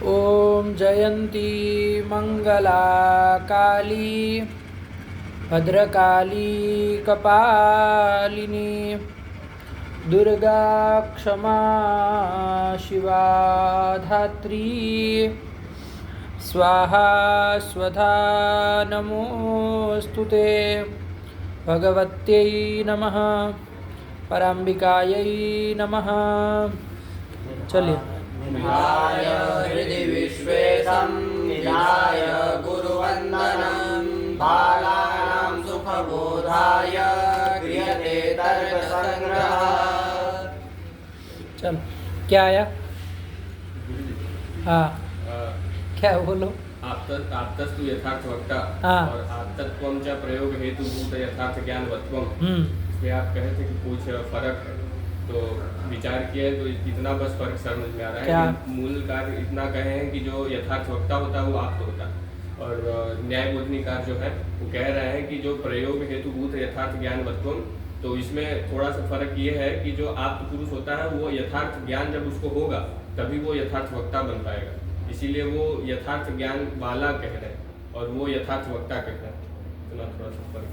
ॐ जयन्ती मंगला काली भद्रकाली कपालिनी दुर्गा क्षमा शिवा धात्री स्वाहा स्वधा नमोस्तुते भगवत्यै नमः पराम्बिकायै नमः। चलिए। निधाय हृदि विश्वेशं निधाय गुरुवन्दनं बालानां सुखबोधाय क्रियते तर्कसङ्ग्रहः। चलो, क्या आया? हाँ, क्या बोलो? आप्तस्तु यथार्थ वक्ता और आप्तत्वं च प्रयोग हेतुभूत यथार्थ ज्ञानवत्वम। इसमें आप कहे थे कि कुछ फर्क है, तो विचार किया तो इतना बस फर्क समझ में आ रहा है कि मूल कार्य इतना कहे हैं कि जो यथार्थ वक्ता होता है वो आप्त होता है, और न्याय बोधनीकार जो है वो कह रहे हैं कि जो प्रयोग हेतुभूत यथार्थ ज्ञानवत्वम। तो इसमें थोड़ा सा फर्क ये है कि जो आप्त पुरुष होता है वो यथार्थ ज्ञान जब उसको होगा तभी वो यथार्थ वक्ता बन पाएगा, इसीलिए वो यथार्थ ज्ञान वाला कह रहे हैं और वो यथार्थ वक्ता कह रहे हैं। इतना थोड़ा सा फर्क।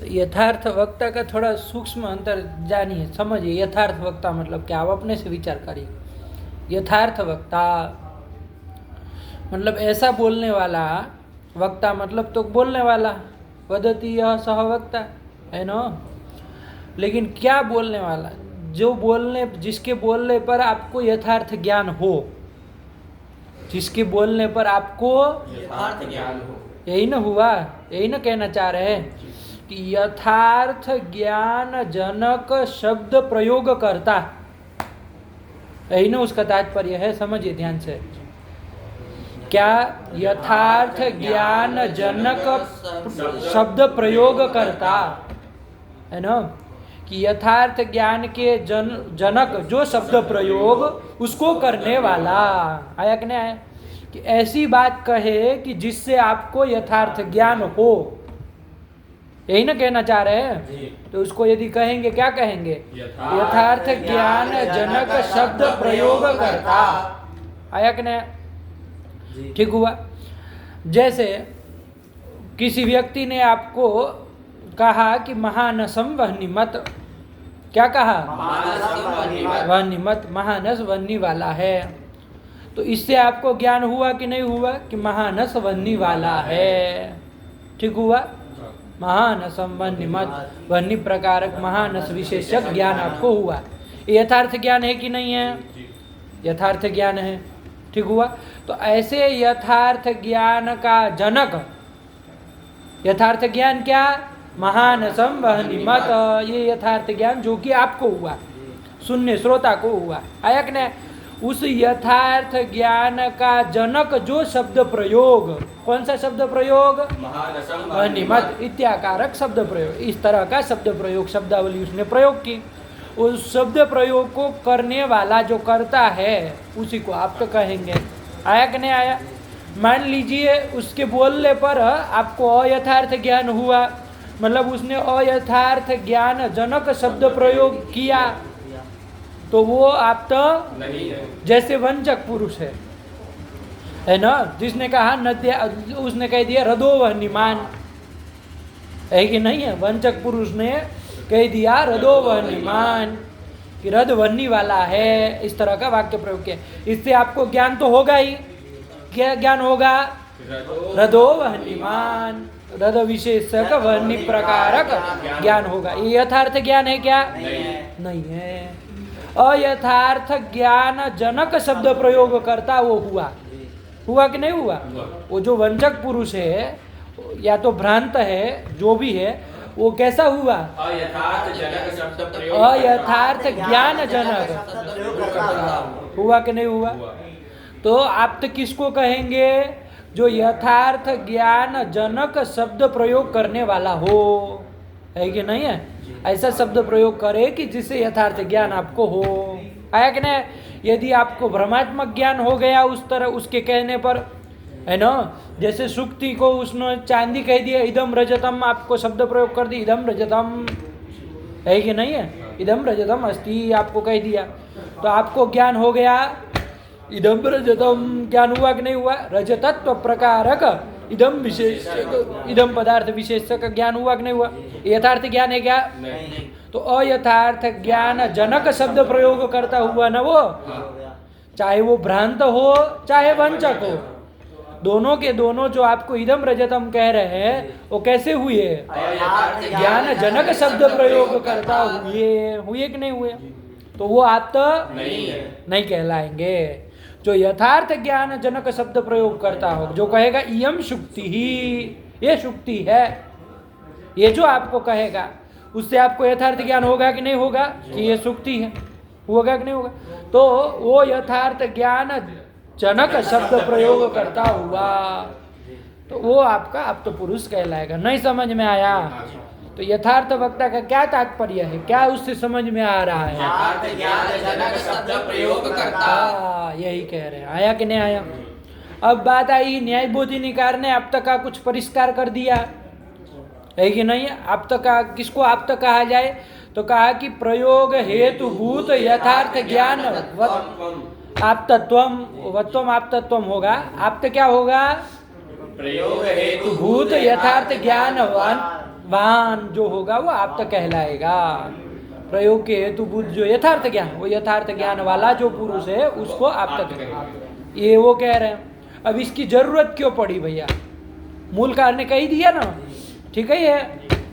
यथार्थ वक्ता का थोड़ा सूक्ष्म अंतर जानिए, समझिए। यथार्थ वक्ता मतलब क्या, आप अपने से विचार करिए। यथार्थ वक्ता मतलब ऐसा बोलने वाला, वक्ता मतलब तो बोलने वाला, वदति यह सह वक्ता है ना। लेकिन क्या बोलने वाला, जो बोलने, जिसके बोलने पर आपको यथार्थ ज्ञान हो, जिसके बोलने पर आपको यथार्थ ज्ञान हो। यही ना हुआ, यही ना कहना चाह रहे हैं कि यथार्थ ज्ञान जनक शब्द प्रयोग करता, यही ना उसका तात्पर्य है। समझिए ध्यान से, क्या यथार्थ ज्ञान जनक शब्द प्रयोग करता है ना, कि यथार्थ ज्ञान के जनक जो शब्द प्रयोग उसको करने वाला। आया कि नहीं आया? कि ऐसी बात कहे कि जिससे आपको यथार्थ ज्ञान हो, यही ना कहना चाह रहे हैं। तो उसको यदि कहेंगे, क्या कहेंगे? यथार्थ ज्ञान जनक शब्द प्रयोग करता। आया कि नहीं? ठीक हुआ। जैसे किसी व्यक्ति ने आपको कहा कि महानसम वह्निमत, क्या कहा? वह्निमत, महानस वह्नि वाला है। तो इससे आपको ज्ञान हुआ कि नहीं हुआ कि महानस वह्नि वाला है? ठीक हुआ। महानसम वह्निमत, वह्नि प्रकारक महानस विशेषक ज्ञान आपको हुआ। यथार्थ ज्ञान है कि नहीं है? यथार्थ ज्ञान है। ठीक हुआ। तो ऐसे यथार्थ ज्ञान का जनक, यथार्थ ज्ञान क्या? महानसम वह्निमत, ये यथार्थ ज्ञान जो कि आपको हुआ, सुनने श्रोता को हुआ। आया कि नहीं? उस यथार्थ ज्ञान का जनक जो शब्द प्रयोग, कौन सा शब्द प्रयोग? वह्निमत इत्याकारक शब्द प्रयोग। इस तरह का शब्द प्रयोग, शब्दावली उसने प्रयोग की। उस शब्द प्रयोग को करने वाला जो करता है उसी को आप तो कहेंगे। आया कि नहीं आया? मान लीजिए उसके बोलने पर आपको अयथार्थ ज्ञान हुआ, मतलब उसने अयथार्थ ज्ञान जनक शब्द प्रयोग किया, तो वो आप तो नहीं है। जैसे वंचक पुरुष है ना, जिसने कहा नद्या, उसने कह दिया रदो वह्निमान, है कि नहीं है? वंचक पुरुष ने कह दिया रदो वह्निमान, कि रद वह्नि वाला है। इस तरह का वाक्य प्रयोग किया, इससे आपको ज्ञान तो होगा ही। क्या ज्ञान होगा? रदो वह्निमान, रद विशेषक वह्नि प्रकारक ज्ञान होगा। ये यथार्थ ज्ञान है क्या? नहीं है। अयथार्थ ज्ञान जनक शब्द प्रयोग करता वो हुआ कि नहीं हुआ? वो जो वंचक पुरुष है या तो भ्रांत है, जो भी है, वो कैसा हुआ? अयथार्थ ज्ञान जनक हुआ कि नहीं हुआ? तो आप तो किसको कहेंगे? जो यथार्थ ज्ञान जनक शब्द प्रयोग करने वाला हो, है कि नहीं है? ऐसा शब्द प्रयोग करे कि जिससे यथार्थ ज्ञान आपको हो। आया कि नहीं? यदि आपको भ्रमात्मक ज्ञान हो गया उस तरह, उसके कहने पर, है ना, जैसे सुक्ति को उसने चांदी कह दिया, इदम रजतम, आपको शब्द प्रयोग कर दी इदम रजतम, है कि नहीं है? इदम रजतम अस्ति आपको कह दिया, तो आपको ज्ञान हो गया इदम रजतम ज्ञान हुआ कि नहीं हुआ? रजतत्व प्रकारक इदम विशेष, इदम पदार्थ विशेष का ज्ञान हुआ कि नहीं हुआ? यथार्थ ज्ञान है क्या? नहीं। तो अयथार्थ ज्ञान जनक शब्द प्रयोग करता हुआ ना वो, चाहे वो भ्रांत हो चाहे वंचक हो, दोनों के दोनों जो आपको इदम रजतम कह रहे हैं वो कैसे हुए? ज्ञान जनक शब्द प्रयोग करता हुए कि नहीं हुए? तो वो आप तो नहीं कहलाएंगे। जो यथार्थ ज्ञान जनक शब्द प्रयोग करता हो, जो कहेगा इयम शुक्ति ही, ये शुक्ति है, ये जो आपको कहेगा उससे आपको यथार्थ ज्ञान होगा कि नहीं होगा कि ये शुक्ति है? होगा कि नहीं होगा? तो वो यथार्थ ज्ञान जनक शब्द प्रयोग करता हुआ तो वो आपका आप्त पुरुष कहलाएगा। नहीं समझ में आया? तो यथार्थ वक्ता का क्या तात्पर्य है, क्या उससे समझ में आ रहा है? यथार्थ ज्ञान जनक शब्द प्रयोग करता। यही कह रहे हैं। आया कि नहीं आया? अब बात आई न्याय बोधिनिकार ने आप तक का कुछ परिष्कार कर दिया है कि नहीं? आप तक का किसको आप तक कहा जाए? तो कहा कि प्रयोग हेतु भूत यथार्थ ज्ञान आप्तत्वम, वत्वम आप्तत्वम होगा। आप्त क्या होगा? प्रयोग हेतु भूत यथार्थ ज्ञान वान जो होगा वो आप्त कहलाएगा। प्रयोग के हेतु भूत जो यथार्थ ज्ञान, वो यथार्थ ज्ञान वाला जो पुरुष है उसको आप्त कहलाएगा। ये वो कह रहे हैं। अब इसकी जरूरत क्यों पड़ी भैया? मूलकार ने कही दिया ना, ठीक है? ये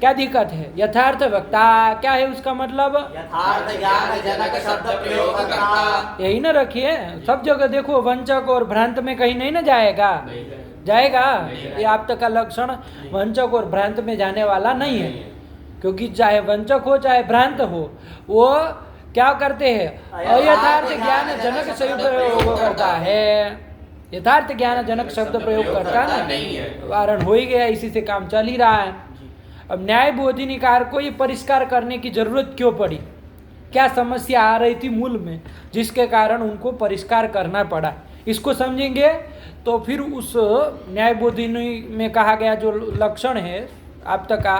क्या दिक्कत है? यथार्थ वक्ता क्या है उसका मतलब? यथार्थ ज्ञान जनक शब्द प्रयोग करता। यही ना रखिए, सब जगह देखो वंचक और भ्रांत में कहीं नहीं ना जाएगा, जाएगा? ये आप तक का लक्षण वंचक और भ्रांत में जाने वाला नहीं है, क्योंकि चाहे वंचक हो चाहे भ्रांत हो, वो क्या करते हैं? अयथार्थ ज्ञान जनक शब्द प्रयोग करता है। यथार्थ ज्ञान जनक शब्द प्रयोग करता नहीं है, वारण हो ही गया, इसी से काम चल ही रहा है। अब न्याय बोधिनिकार को ये परिष्कार करने की जरूरत क्यों पड़ी? क्या समस्या आ रही थी मूल में जिसके कारण उनको परिष्कार करना पड़ा? इसको समझेंगे तो फिर उस न्याय बोधिनी में कहा गया जो लक्षण है आप तक का,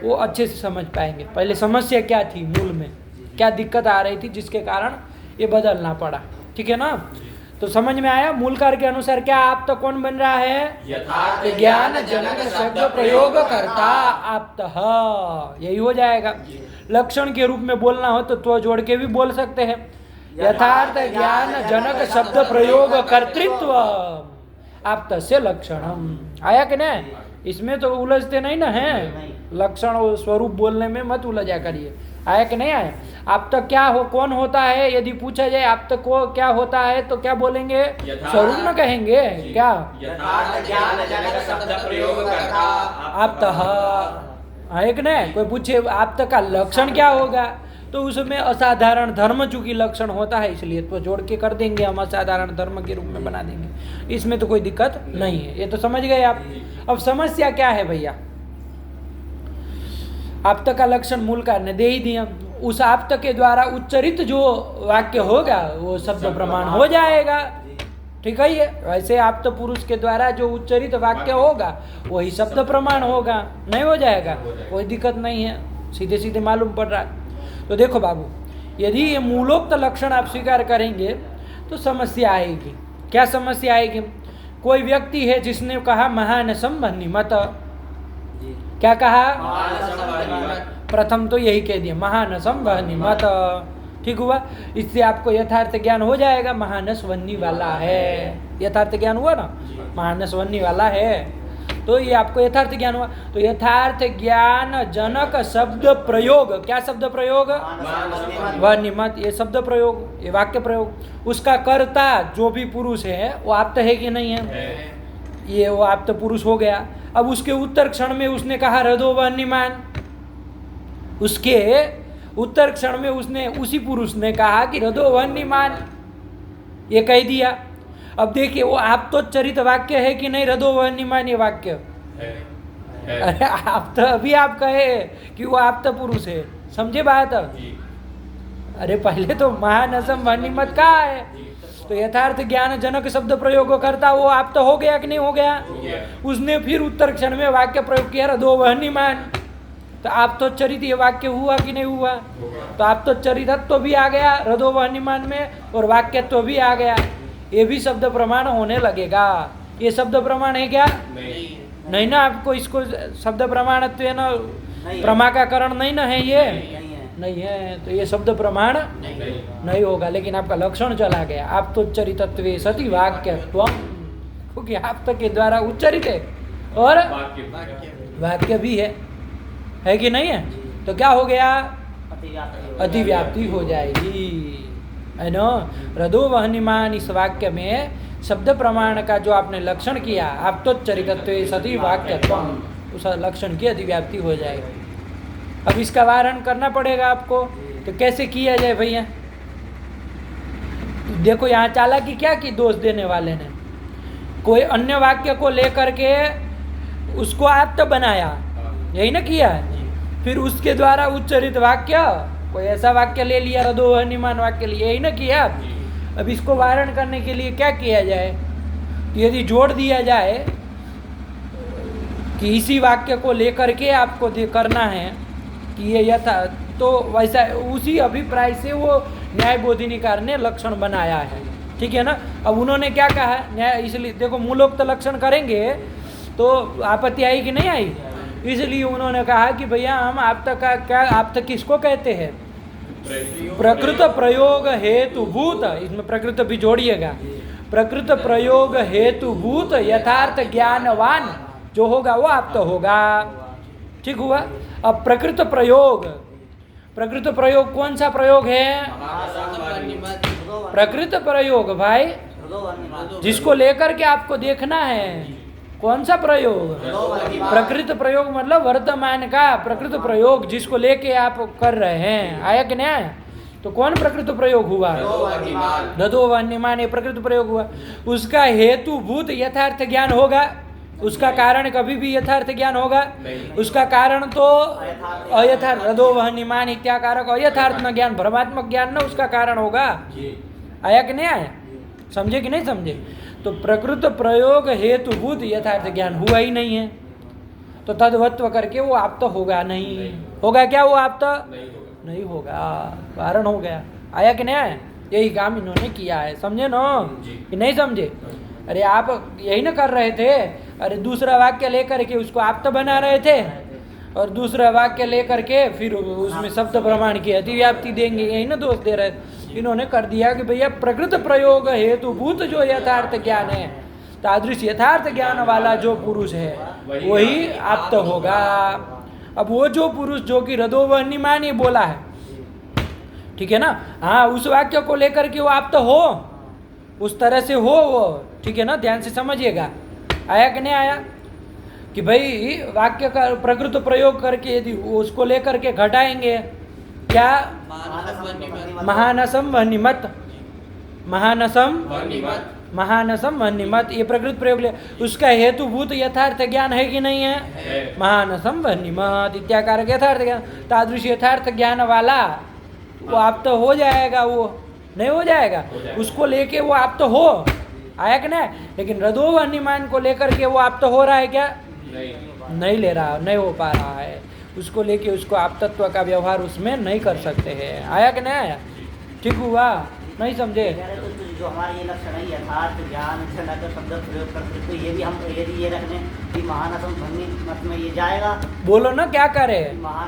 वो अच्छे से समझ पाएंगे। पहले समस्या क्या थी मूल में, क्या दिक्कत आ रही थी जिसके कारण ये बदलना पड़ा, ठीक है ना? तो समझ में आया? मूलकार के अनुसार क्या आप तो कौन बन रहा है? यथार्थ ज्ञान जनक शब्द प्रयोग करता आप्त, यही हो जाएगा। लक्षण के रूप में बोलना हो तो जोड़ के भी बोल सकते हैं। यथार्थ ज्ञान जनक शब्द प्रयोग कर्तृत्व आप्त से लक्षणम। आया कि नहीं? इसमें तो उलझते नहीं ना है, लक्षण और स्वरूप बोलने में मत उलझा करिए। आया कि नहीं आया? आप तक क्या हो, कौन होता है? यदि पूछा जाए आप तक को क्या होता है तो क्या बोलेंगे? स्वरूप न कहेंगे क्या? यथार्थ ज्ञान जनक शब्द प्रयोग करता आप तक है कि नहीं? कोई पूछे आप तक का लक्षण क्या होगा तो उसमें असाधारण धर्म चूंकि लक्षण होता है इसलिए तो जोड़ के कर देंगे, हम असाधारण धर्म के रूप में बना देंगे। इसमें तो कोई दिक्कत नहीं है, ये तो समझ गए आप। अब समस्या क्या है भैया? आप्त का लक्षण मूलकार ने दे ही दिया, उस आप्त के द्वारा उच्चरित जो वाक्य होगा वो शब्द प्रमाण हो जाएगा, ठीक है? ये वैसे आप्त पुरुष के द्वारा जो उच्चरित वाक्य होगा वही शब्द प्रमाण होगा, नहीं हो जाएगा? कोई दिक्कत नहीं है, सीधे सीधे मालूम पड़ रहा है। तो देखो बाबू, यदि ये मूलोक्त लक्षण आप स्वीकार करेंगे तो समस्या आएगी। क्या समस्या आएगी? कोई व्यक्ति है जिसने कहा महानसम वह्निमत, क्या कहा? प्रथम तो यही कह दिया महानसम वह्निमत, ठीक हुआ? इससे आपको यथार्थ ज्ञान हो जाएगा, महानस वह्नि वाला है। यथार्थ ज्ञान हुआ ना, महानस वह्नि वाला है, तो ये आपको यथार्थ ज्ञान हुआ। तो यथार्थ ज्ञान जनक शब्द प्रयोग, क्या शब्द प्रयोग? वह्निमत, ये शब्द प्रयोग, ये वाक्य प्रयोग। उसका कर्ता जो भी पुरुष है वो आप्त है कि नहीं है? ये वो आप्त पुरुष हो गया। अब उसके उत्तर क्षण में उसने कहा रदो वह्निमान, उसके उत्तर क्षण में उसने उसी पुरुष ने कहा कि रदो वह्निमान, ये कह दिया। अब देखिए वो आप तो चरित वाक्य है कि नहीं? रदो वह्निमान ये वाक्य है। अरे आप तो अभी आप कहे कि वो आप तो पुरुष है, समझे बात? अरे पहले तो महानसम वह्निमत कहा है, तो यथार्थ ज्ञान जनक शब्द प्रयोग करता वो आप तो हो गया कि नहीं हो गया? उसने फिर उत्तर क्षण में वाक्य प्रयोग किया रदो वह्निमान, तो आप तो चरित ये वाक्य हुआ कि नहीं हुआ? तो आप तो चरितत्व भी आ गया रदो वह्निमान में और वाक्यत्व भी आ गया। ये भी शब्द प्रमाण होने लगेगा। ये शब्द प्रमाण है क्या? नहीं ना, आपको इसको शब्द प्रमाणत्व है ना, प्रमा का करण नहीं ना है ये, नहीं है, तो ये शब्द प्रमाण नहीं होगा। लेकिन आपका लक्षण चला गया, आप तो उच्चरितत्वे सति वाक्यत्वम, क्योंकि आप तो के द्वारा उच्चरित है और वाक्य भी है कि नहीं है? तो क्या हो गया? अतिव्याप्ति हो जाएगी, है ना। रदो वहनिमान इस वाक्य में शब्द प्रमाण का जो आपने लक्षण किया, आप तो चरितत्व सती वाक्यत्वम, उस लक्षण की अतिव्याप्ति हो जाएगी। अब इसका वारण करना पड़ेगा आपको। तो कैसे किया जाए भैया? देखो यहाँ चालाकी क्या की दोष देने वाले ने, कोई अन्य वाक्य को लेकर के उसको आप्त बनाया, यही ना किया है। फिर उसके द्वारा उच्चरित वाक्य, कोई ऐसा वाक्य ले लिया, रदो वहनिमान वाक्य लिया, यही ना किया। अब इसको वारण करने के लिए क्या किया जाए? यदि जोड़ दिया जाए कि इसी वाक्य को लेकर के आपको करना है कि ये यथा, तो वैसा उसी अभिप्राय से वो न्याय बोधिनीकार ने लक्षण बनाया है, ठीक है ना। अब उन्होंने क्या कहा न्याय, इसलिए देखो मूलोक्त लक्षण करेंगे तो आपत्ति आई कि नहीं आई, इसलिए उन्होंने कहा कि भैया हम आप तक का क्या, आप तक किसको कहते हैं? प्रकृत प्रयोग हेतुभूत, इसमें प्रकृत भी जोड़िएगा, प्रकृत प्रयोग हेतुभूत यथार्थ ज्ञानवान जो होगा वो आप तो होगा, ठीक हुआ। अब प्रकृत प्रयोग, प्रकृत प्रयोग कौन सा प्रयोग है? प्रकृत प्रयोग भाई, जिसको लेकर के आपको देखना है, कौन सा प्रयोग? प्रकृत प्रयोग मतलब वर्तमान का प्रकृत प्रयोग, जिसको लेके आप कर रहे हैं, आया कि नहीं आया? तो कौन प्रकृत प्रयोग हुआ? रदो वहनिमान, ये प्रकृत प्रयोग हुआ। उसका हेतुभूत यथार्थ ज्ञान होगा, उसका कारण कभी भी यथार्थ ज्ञान होगा? उसका कारण तो अयथार्थ, रदो वहनिमान इत्याकारक अयथार्थ न ज्ञान, भ्रमात्मक ज्ञान न उसका कारण होगा। आया कि नहीं आया? समझे कि नहीं समझे? तो प्रकृत प्रयोग हेतुभूत यथार्थ ज्ञान हुआ ही नहीं है, तो तद्वत्व करके वो आप तो होगा नहीं, होगा क्या वो आप तो नहीं होगा, कारण हो गया। आया कि नहीं आया? यही काम इन्होंने किया है, समझे ना कि नहीं समझे? अरे आप यही ना कर रहे थे, अरे दूसरा वाक्य लेकर के उसको आप तो बना रहे थे, और दूसरा वाक्य लेकर के फिर उसमें शब्द प्रमाण की अतिव्याप्ति देंगे, यही ना दोष दे रहे थे। इन्होंने कर दिया कि भैया प्रकृत प्रयोग हेतुभूत जो यथार्थ ज्ञान है, तादृश यथार्थ ज्ञान वाला जो पुरुष है वही आप्त होगा। अब वो जो पुरुष जो कि रदो वहनिमान ये बोला है, ठीक है ना, हाँ, उस वाक्य को लेकर के वो आप्त हो, उस तरह से हो वो, ठीक है ना, ध्यान से समझिएगा। आया कि नहीं आया? कि भाई वाक्य का प्रकृत प्रयोग करके यदि उसको लेकर के घटाएंगे, क्या? महानसम वहनिमत, महानसम महानसम वहनिमत, ये प्रकृत प्रयोग ले, उसका हेतुभूत यथार्थ ज्ञान है कि नहीं है? महानसम वहनिमत इत्याकारक यथार्थ ज्ञान, तादृश यथार्थ ज्ञान वाला वो आप तो हो जाएगा, वो नहीं हो जाएगा, उसको लेके वो आप तो हो, आया कि नहीं? लेकिन रदो वहनिमान को लेकर के वो आप तो हो रहा है क्या? नहीं ले रहा, नहीं हो पा रहा है, उसको लेके उसको आप तत्व का व्यवहार उसमें नहीं कर सकते हैं। आया कि नहीं आया? ठीक हुआ? नहीं समझे? जो हमारे ये लक्षण है यथार्थ ज्ञान जनक शब्द प्रयोग करते, तो ये भी हम यदि ये रखने कि महानसम वहनिमत में ये जाएगा, बोलो ना क्या करे,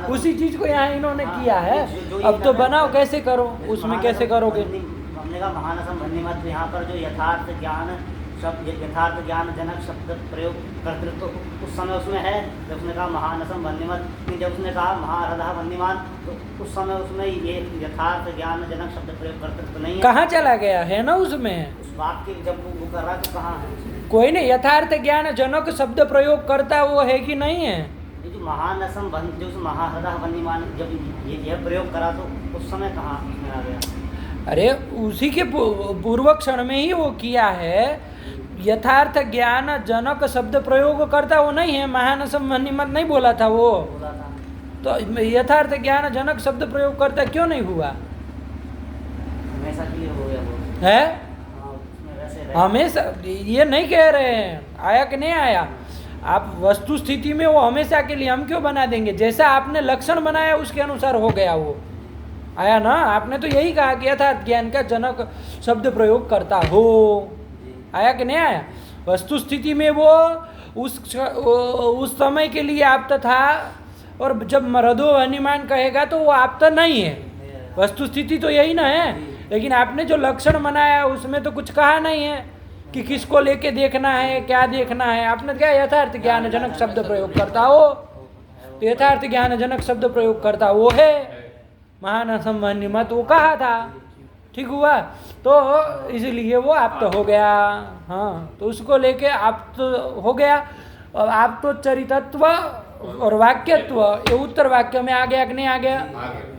उसी चीज को यहाँ इन्होंने किया है। अब तो बनाओ, कैसे करो, उसमें कैसे करोगे? हमने कहा महानसम वहनिमत, यहाँ पर जो यथार्थ ज्ञान शब्द, यथार्थ ज्ञान जनक शब्द प्रयोग कर्तृत्व तो उस समय उसमें है, जब उसने कहा महानसम वहनिमत, जब उसने कहा महारधा वहनिमान, तो उस समय उसमें ये यथार्थ ज्ञान जनक शब्द प्रयोग कर्तृत्व नहीं है। कहाँ चला गया है ना उसमें? उस वाक्य जब वो कर रहा तो कहाँ है? कोई नहीं, यथार्थ ज्ञान जनक शब्द प्रयोग करता वो है कि नहीं है? जो महानसम जो महारधा वहनिमान जब ये प्रयोग करा तो उस समय कहाँ उसमें आ गया? अरे उसी के पूर्व क्षण में ही वो किया है। यथार्थ ज्ञान जनक शब्द प्रयोग करता वो नहीं है, महानसम वहनिमत नहीं बोला था वो, बोला था। तो यथार्थ ज्ञान जनक शब्द प्रयोग करता क्यों नहीं हुआ? हमेशा के लिए हो गया वो है, हाँ, उसमें वैसे रहे। हमेशा ये नहीं कह रहे हैं। आया कि नहीं आया? आप वस्तु स्थिति में वो हमेशा के लिए हम क्यों बना देंगे? जैसा आपने लक्षण बनाया उसके अनुसार हो गया वो, आया ना? आपने तो यही कहा कि यथार्थ ज्ञान का जनक शब्द प्रयोग करता हो। आया कि नहीं आया? वस्तु स्थिति में वो उस समय के लिए आप्त था, और जब मरदो अनुमान कहेगा तो वो आप्त नहीं है। वस्तु स्थिति तो यही ना है, लेकिन आपने जो लक्षण बनाया उसमें तो कुछ कहा नहीं है कि किसको लेके देखना है, क्या देखना है। आपने क्या यथार्थ ज्ञान जनक शब्द प्रयोग करता हो, तो यथार्थ ज्ञान जनक शब्द प्रयोग करता वो है। महानसंबंधी मत वो कहा था, ठीक हुआ? तो इसलिए वो आप्त हो गया। हाँ, तो उसको लेके आप्त हो गया। और आप्तो चरितत्व और वाक्यत्व ये उत्तर वाक्य में आ गया कि नहीं आ गया?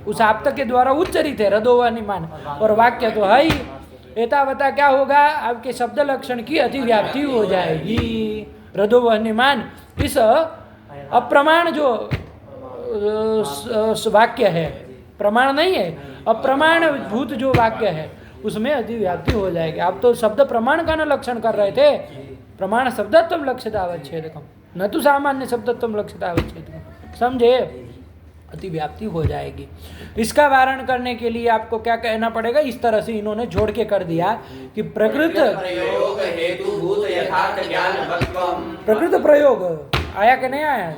उस आप्त के द्वारा उच्चरित है रदोवनिमान, और वाक्य तो है ही। एतावता क्या होगा? आपके शब्द लक्षण की अतिव्याप्ति हो जाएगी। रदोवनिमान इस अप्रमाण जो वाक्य है, प्रमाण नहीं है, अप्रमाण भूत जो वाक्य है उसमें अतिव्याप्ति हो जाएगी। आप तो शब्द प्रमाण का न लक्षण कर रहे थे। प्रमाण शब्दत्व लक्षितावच्छेदकम, न तो सामान्य शब्दत्व लक्षितावच्छेदकम। समझे? अतिव्याप्ति हो जाएगी। इसका वारण करने के लिए आपको क्या कहना पड़ेगा? इस तरह से इन्होंने जोड़ के कर दिया कि प्रकृत प्रयोग हेतुभूत यथार्थ ज्ञानवत्वम्। प्रकृत प्रयोग आया कि नहीं आया?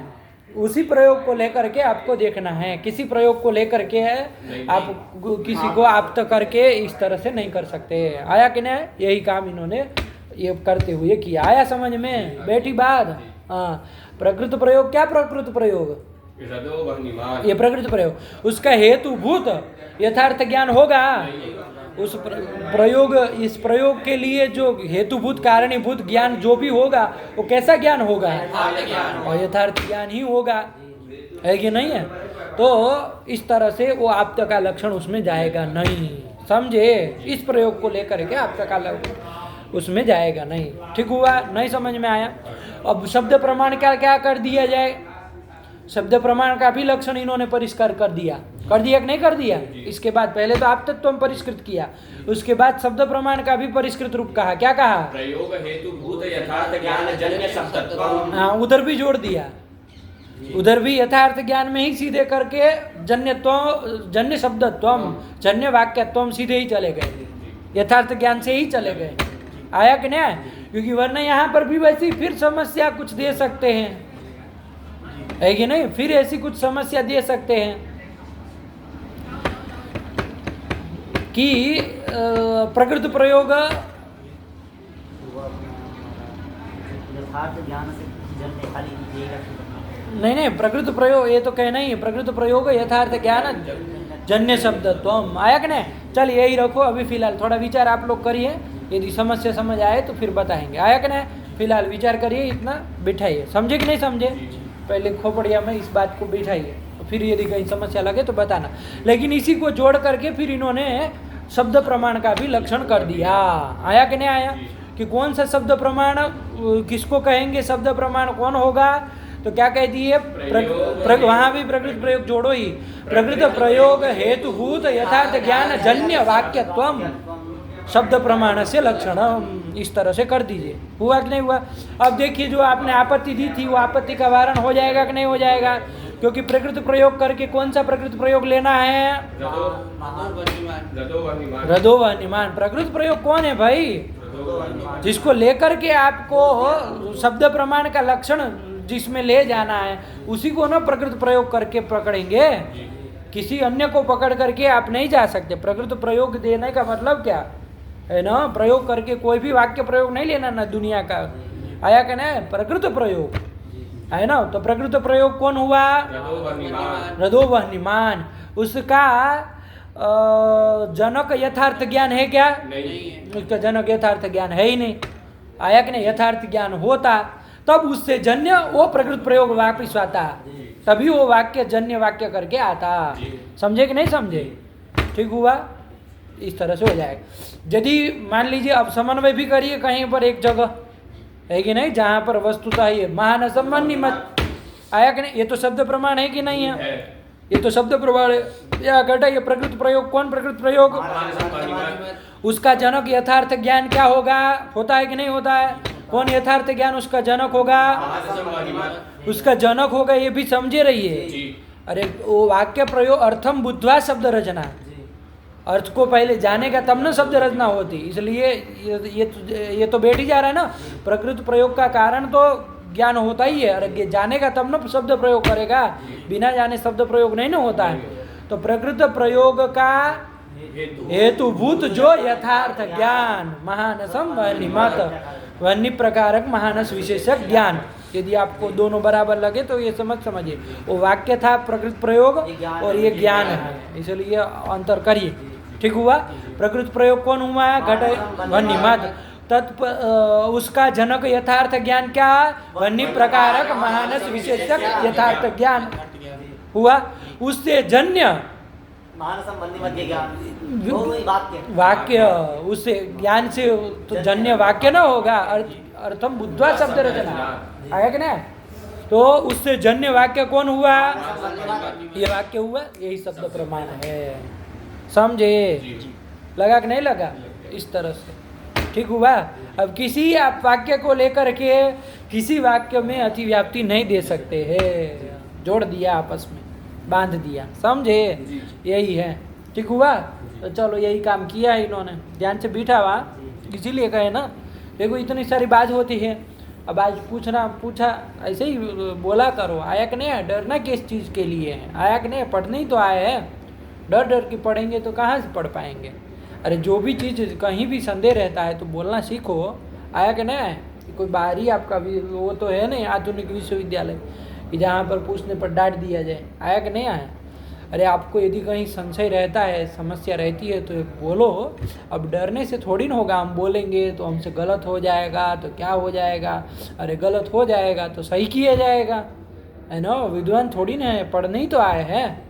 उसी प्रयोग को लेकर के आपको देखना है। किसी प्रयोग को लेकर के आप किसी को आप्त करके इस तरह से नहीं कर सकते। आया कि नहीं? यही काम इन्होंने ये करते हुए किया। आया समझ में? बैठी बात। हाँ, प्रकृत प्रयोग क्या? प्रकृत प्रयोग ये प्रकृत प्रयोग, उसका हेतुभूत यथार्थ ज्ञान होगा। उस प्रयोग, इस प्रयोग के लिए जो हेतुभूत कारणीभूत ज्ञान जो भी होगा वो कैसा ज्ञान होगा? और यथार्थ ज्ञान ही होगा, है कि नहीं है? तो इस तरह से वो आप्त का लक्षण उसमें जाएगा नहीं। समझे? इस प्रयोग को लेकर के आप्त का लक्षण उसमें जाएगा नहीं। ठीक हुआ? नहीं समझ में आया? अब शब्द प्रमाण क्या क्या कर दिया जाए? शब्द प्रमाण का भी लक्षण इन्होंने परिष्कार कर दिया कि नहीं कर दिया? इसके बाद पहले तो आप तत्व परिष्कृत किया, उसके बाद शब्द प्रमाण का भी परिष्कृत रूप कहा। क्या कहा? प्रयोग हेतुभूत यथार्थ ज्ञान जन्य शब्दत्वम्। हाँ, उधर भी जोड़ दिया। उधर भी यथार्थ ज्ञान में ही सीधे करके जन्यत्व, जन्य शब्दत्वम, जन्य वाक्यत्वम सीधे ही चले गए, यथार्थ ज्ञान से ही चले गए। आया कि नहीं? क्योंकि वरना यहाँ पर भी वैसी फिर समस्या कुछ दे सकते हैं, है कि नहीं? फिर ऐसी कुछ समस्या दे सकते हैं कि प्रकृत प्रयोग नहीं, प्रकृत प्रयोग ये तो कहना ही है। प्रकृत प्रयोग यथार्थ ज्ञान जन्य शब्दत्वम। आया कि नहीं? चल यही रखो अभी फिलहाल। थोड़ा विचार आप लोग करिए, यदि समस्या समझ आए तो फिर बताएंगे। आया कि नहीं? फिलहाल विचार करिए, इतना बिठाइए। समझे कि नहीं समझे? पहले खोपड़िया में इस बात को बिठाइए, फिर यदि कहीं समस्या लगे तो बताना। लेकिन इसी को जोड़ करके फिर इन्होंने शब्द प्रमाण का भी लक्षण कर दिया। आया कि नहीं आया? कि कौन सा शब्द प्रमाण किसको कहेंगे? शब्द प्रमाण कौन होगा? तो क्या कह दिए? वहाँ भी प्रकृत प्रयोग जोड़ो ही। प्रकृत प्रयोग हेतुभूत यथार्थ ज्ञान जन्य वाक्यत्वम शब्द प्रमाण से लक्षण, इस तरह से कर दीजिए। हुआ कि नहीं हुआ? अब देखिए, जो आपने आपत्ति दी थी वो आपत्ति का वारण हो जाएगा कि नहीं हो जाएगा? क्योंकि प्रकृत प्रयोग करके कौन सा प्रकृत प्रयोग लेना है? रदोवनिमान। प्रकृत प्रयोग कौन है भाई? जिसको लेकर के आपको शब्द प्रमाण का लक्षण जिसमें ले जाना है उसी को ना प्रकृत प्रयोग करके पकड़ेंगे। किसी अन्य को पकड़ करके आप नहीं जा सकते। प्रकृत प्रयोग देने का मतलब क्या है ना? प्रयोग करके कोई भी वाक्य प्रयोग नहीं लेना ना दुनिया का। आया क्या ना? प्रकृत प्रयोग है ना? तो प्रकृत प्रयोग कौन हुआ? रदोवनिमान। उसका जनक यथार्थ ज्ञान है क्या? नहीं। उसका जनक यथार्थ ज्ञान है ही नहीं। आया कि नहीं? यथार्थ ज्ञान होता तब उससे जन्य वो प्रकृत प्रयोग वापिस आता, तभी वो वाक्य जन्य वाक्य करके आता। समझे कि नहीं समझे? ठीक हुआ? इस तरह से हो जाएगा। यदि मान लीजिए अब समन्वय भी करिए कहीं पर एक जगह, है कि नहीं, जहाँ पर वस्तुतः ये महानसंबंधी मत। आया कि नहीं? ये तो शब्द प्रमाण है कि नहीं है? ये तो शब्द प्रमाण है। या घटा ये प्रकृत प्रयोग। कौन प्रकृत प्रयोग? उसका जनक यथार्थ ज्ञान क्या होगा? होता है कि नहीं होता है? कौन यथार्थ ज्ञान उसका जनक होगा? उसका जनक होगा, ये भी समझे रहिए। अरे वो वाक्य प्रयोग अर्थम बुद्धवा शब्द रचना, अर्थ को पहले जानेगा तब ना शब्द रचना होती, इसलिए ये तो बैठ ही जा रहा है ना। प्रकृत प्रयोग का कारण तो ज्ञान होता ही है, अरे जानेगा तब ना शब्द प्रयोग करेगा, बिना जाने शब्द प्रयोग नहीं ना होता है। तो प्रकृत प्रयोग का हेतुभूत जो यथार्थ ज्ञान महानसम वह्निमत, वह्नि प्रकारक महानस विशेषक ज्ञान, यदि आपको दोनों बराबर लगे तो ये समझिए, वो वाक्य था प्रकृत प्रयोग और ये ज्ञान है, इसलिए अंतर करिए। ठीक हुआ। प्रकृत प्रयोग कौन हुआ है? घट वह्निमत। उसका जनक यथार्थ ज्ञान क्या? वह्नि प्रकारक महानस विशेषक यथार्थ ज्ञान हुआ। उससे जन्य वाक्य, उससे ज्ञान से तो जन्य वाक्य ना होगा, अर्थम बुद्धवा शब्द रचना आया कि नहीं? तो उससे जन्य वाक्य कौन हुआ? ये वाक्य हुआ, यही शब्द प्रमाण है। समझे? लगा कि नहीं लगा? इस तरह से ठीक हुआ। अब किसी आप वाक्य को लेकर के किसी वाक्य में अतिव्याप्ति नहीं दे सकते हैं, जोड़ दिया आपस में, बांध दिया। समझे? यही है। ठीक हुआ। तो चलो यही काम किया है इन्होंने, ध्यान से बैठा हुआ, इसीलिए कहे ना, देखो इतनी सारी बात होती है। अब आज पूछा ऐसे ही बोला करो, आया कि नहीं? डरना किस चीज़ के लिए है? आया कि नहीं? पढ़ने ही तो आए हैं। डर के पढ़ेंगे तो कहाँ से पढ़ पाएंगे? अरे जो भी चीज़ कहीं भी संदेह रहता है तो बोलना सीखो। आया कि नहीं? कोई बाहरी आपका भी वो तो है नहीं आधुनिक विश्वविद्यालय कि जहाँ पर पूछने पर डांट दिया जाए। आया कि नहीं आया? अरे आपको यदि कहीं संशय रहता है, समस्या रहती है तो बोलो। अब डरने से थोड़ी ना होगा, हम बोलेंगे तो हमसे गलत हो जाएगा तो क्या हो जाएगा? अरे गलत हो जाएगा तो सही किया जाएगा, है ना? विद्वान थोड़ी ना है, पढ़ने ही तो आए हैं।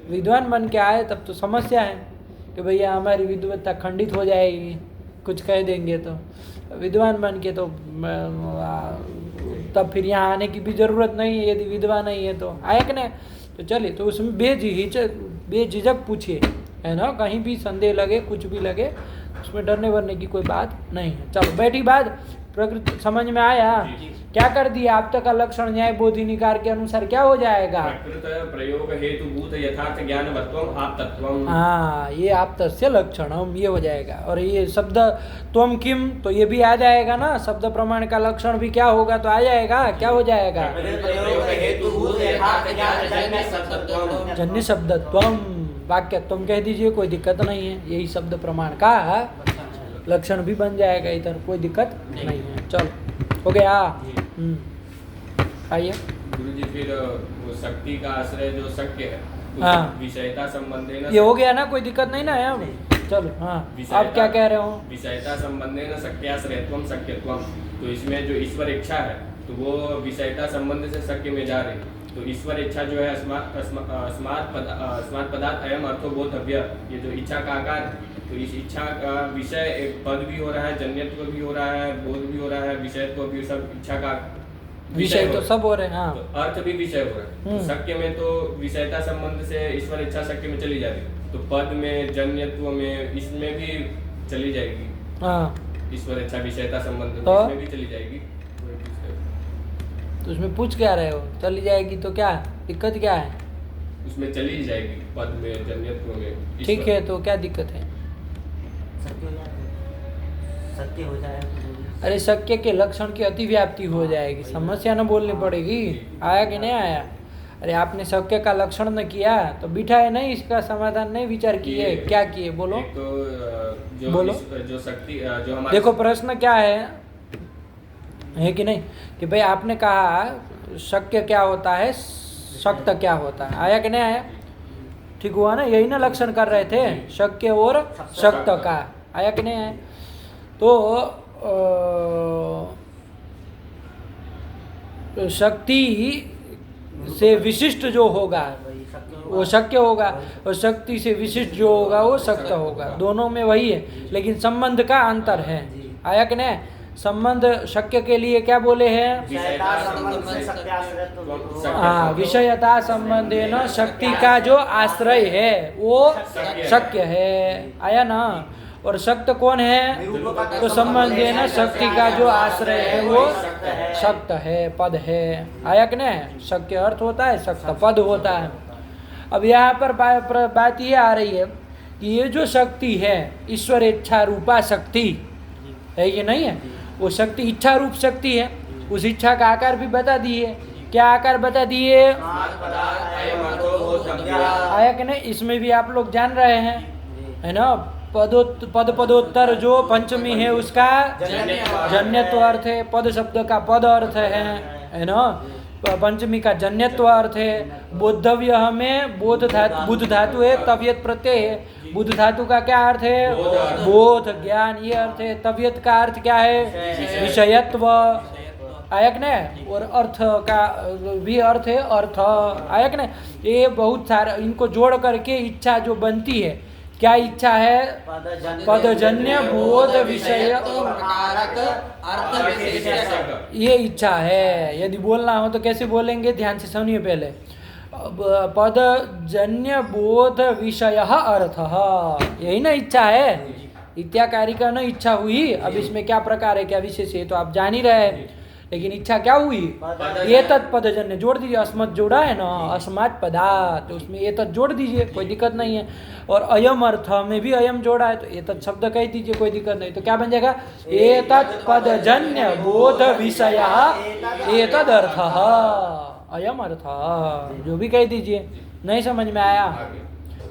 विद्वान बन के आए तब तो समस्या है कि भैया हमारी विद्वत्ता खंडित हो जाएगी, कुछ कह देंगे तो। विद्वान बन के तो तब फिर यहाँ आने की भी ज़रूरत नहीं है, यदि विद्वान नहीं है तो। आया कि नहीं? तो चलिए, तो उसमें बेझिझक पूछिए, है ना? कहीं भी संदेह लगे, कुछ भी लगे, उसमें डरने वरने की कोई बात नहीं है। चलो बैठी बात, प्रकृति समझ में आया? क्या कर दिया? आप तक का लक्षण न्याय बोधि निकार के अनुसार क्या हो जाएगा? प्रयोग हेतुभूत यथार्थ ज्ञानवत्वम आप्तत्वम। हाँ, ये आप्तस्य लक्षणम, ये हो जाएगा। और ये शब्द त्वम किम, तो ये भी आ जाएगा ना, शब्द प्रमाण का लक्षण भी क्या होगा तो आ जाएगा। क्या हो जाएगा? जन्य शब्दत्वम, वाक्यत्वम कह दीजिए, कोई दिक्कत नहीं है। यही शब्द प्रमाण का लक्षण भी बन जाएगा, इधर कोई दिक्कत नहीं है। चलो हो गया। आइए गुरु जी, फिर वो शक्ति का आश्रय जो शक्य है, हाँ, विषयता संबंधे न, ये हो गया ना, कोई दिक्कत नहीं ना है। अब चलो, हाँ, आप क्या कह रहे हो? विषयता संबंधे न शक्याश्रयत्वम शक्यत्वम। तो इसमें जो ईश्वर इच्छा है तो वो विषयता संबंध से शक्य में जा रही है। तो ईश्वर इच्छा जो है अस्मात् पदार्थ अयम अर्थो बोधव्य, ये जो इच्छा का आकार है, तो इस इच्छा का विषय एक पद भी हो रहा है, जन्यत्व भी हो रहा है, बोध भी हो रहा है, विषयत्व भी, सब इच्छा का विषय तो सब हो रहे हैं। हाँ, तो अर्थ भी विषय हो रहा है। तो शक्य में तो विषयता संबंध से ईश्वर इच्छा शक्य में चली जाती है, तो पद में, जन्यत्व में, इसमें भी चली जाएगी। हाँ, ईश्वर इच्छा विषयता संबंध तो इसमें भी चली जाएगी। तो उसमें पूछ क्या रहे हो? चली जाएगी तो क्या दिक्कत क्या है? उसमें चली जाएगी, पद में, जन्यत्व में। ठीक है, तो क्या दिक्कत है? सत्य हो जाएगा। अरे शक्य के लक्षण की अतिव्याप्ति हो जाएगी, समस्या न बोलनी पड़ेगी। आया कि नहीं आया? अरे आपने शक्य का लक्षण न किया तो बिठा है नहीं, इसका समाधान नहीं विचार किए, क्या किए? बोलो तो बोलो। जो शक्ति जो हमारे, देखो प्रश्न क्या है कि नहीं, कि भाई आपने कहा शक्य क्या होता है, शक्त क्या होता है। आया कि नहीं आया? ठीक हुआ ना? यही ना लक्षण कर रहे थे, शक्य और शक्त का। आया कि नहीं आया? तो शक्ति से विशिष्ट जो होगा वो शक्य होगा, और शक्ति से विशिष्ट जो होगा वो शक्त होगा। दोनों में वही है, लेकिन संबंध का अंतर है। आया कि नहीं? संबंध शक्य के लिए क्या बोले हैं? हाँ, विषयता संबंधे न शक्ति का जो आश्रय है वो शक्य है। आया ना? और शक्त कौन है? तो संबंधे न शक्ति का जो आश्रय है वो शक्त है, पद है। आया कि नहीं? शक्य अर्थ होता है, शक्त पद होता है। अब यहाँ पर बात ये आ रही है कि ये जो शक्ति है ईश्वर इच्छा रूपा शक्ति है, ये नहीं है, वो शक्ति इच्छा रूप शक्ति है। उस इच्छा का आकार भी बता दिए। क्या आकार बता दिए? आया कि नहीं? इसमें भी आप लोग जान रहे हैं, है ना? पद पदोत्तर जो पंचमी है उसका जन्यत्व अर्थ है, पद शब्द का पद अर्थ है ना? पंचमी का जन्यत्व अर्थ है। बोद्धव्य हमें बुद्ध धातु है, तबियत प्रत्यय है। बुद्ध धातु का क्या अर्थ है? बोध, ज्ञान, ये अर्थ है। तबियत का अर्थ क्या है? विषयत्व। आयक ने और अर्थ का भी अर्थ है अर्थ। आयक ने ये बहुत सारे इनको जोड़ करके इच्छा जो बनती है, क्या इच्छा है? पदजन्य बोध विषय ये इच्छा है। यदि बोलना हो तो कैसे बोलेंगे? ध्यान से सुनिए पहले। पदजन्य बोध विषय अर्थ, यही ना इच्छा है। इत्याकारी का ना इच्छा हुई। अब इसमें क्या प्रकार है, क्या विशेष है तो आप जान ही रहे हैं, लेकिन इच्छा क्या हुई? ये तत्पदजन्य जोड़ दीजिए। अस्मत् जोड़ा है ना, अस्मात् पदार्थ, तो उसमें ये तत् जोड़ दीजिए, कोई दिक्कत नहीं है। और अयम अर्थ में भी अयम जोड़ा है तो ये तत् शब्द कह दीजिए, कोई दिक्कत नहीं। तो क्या बन जाएगा? ये तत्पदजन्य बोध विषय ये तद अर्थ, अयम अर्थ, जो भी कह दीजिए। नहीं समझ में आया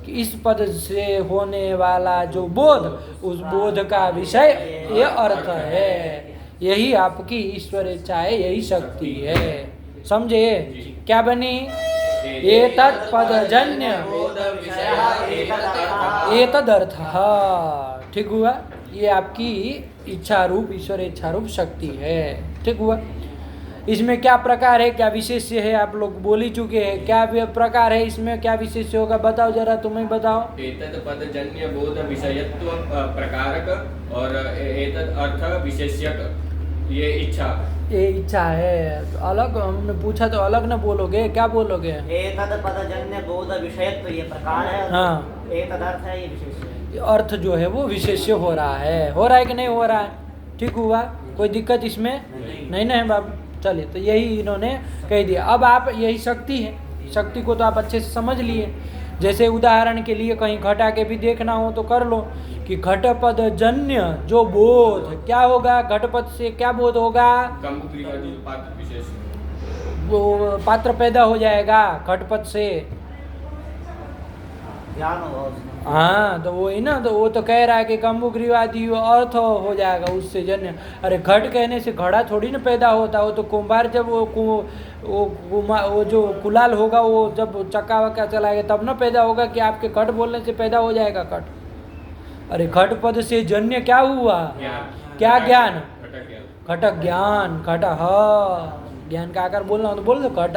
कि इस पद से होने वाला जो बोध, उस बोध का विषय ये अर्थ है। यही आपकी ईश्वर इच्छा है, यही शक्ति है। समझे? क्या बनी? ये तत्पदजन्य ये तदर्थ, ठीक हुआ? ये आपकी इच्छा रूप, ईश्वर इच्छा रूप शक्ति है। ठीक हुआ? इसमें क्या प्रकार है, क्या विशेष्य है, आप लोग बोल ही चुके हैं। क्या प्रकार है इसमें, क्या विशेष्य होगा? बताओ जरा, तुम्हें बताओ। एतत् पदजन्य बोध विषयत्व प्रकारक और एतत् अर्थ विशेष्यक, ये इच्छा। ये इच्छा है। तो अलग हमने पूछा तो अलग न बोलोगे, क्या बोलोगे? एतत् पदजन्य बोध विषयत्व ये प्रकार है। हाँ, एतत् अर्थ है, ये विशेष्य। अर्थ जो है वो विशेष्य हो रहा है। हो रहा है कि नहीं हो रहा है? ठीक हुआ? कोई दिक्कत इसमें नहीं ना है बाबू? चलिए, तो यही इन्होंने कह दिया। अब आप यही शक्ति है, शक्ति को तो आप अच्छे से समझ लिए। जैसे उदाहरण के लिए कहीं घटा के भी देखना हो तो कर लो कि घटपद जन्य जो बोध क्या होगा? घटपद से क्या बोध होगा? वो पात्र पैदा हो जाएगा घटपद से, ज्ञान होगा उसमें। हाँ, तो वही ना, तो वो तो कह रहा है कि कम्बुग्रीवादी अर्थ हो जाएगा उससे जन्य। अरे घट कहने से घड़ा थोड़ी ना पैदा होता। वो तो कुम्हार जब वो जो कुलाल होगा, वो जब चक्का वक्का चलाएगा तब ना पैदा होगा कि आपके घट बोलने से पैदा हो जाएगा घट। अरे घट पद से जन्य क्या हुआ? क्या ज्ञान? घटक ज्ञान। घट ज्ञान का आकार बोलना हो तो बोल दो घट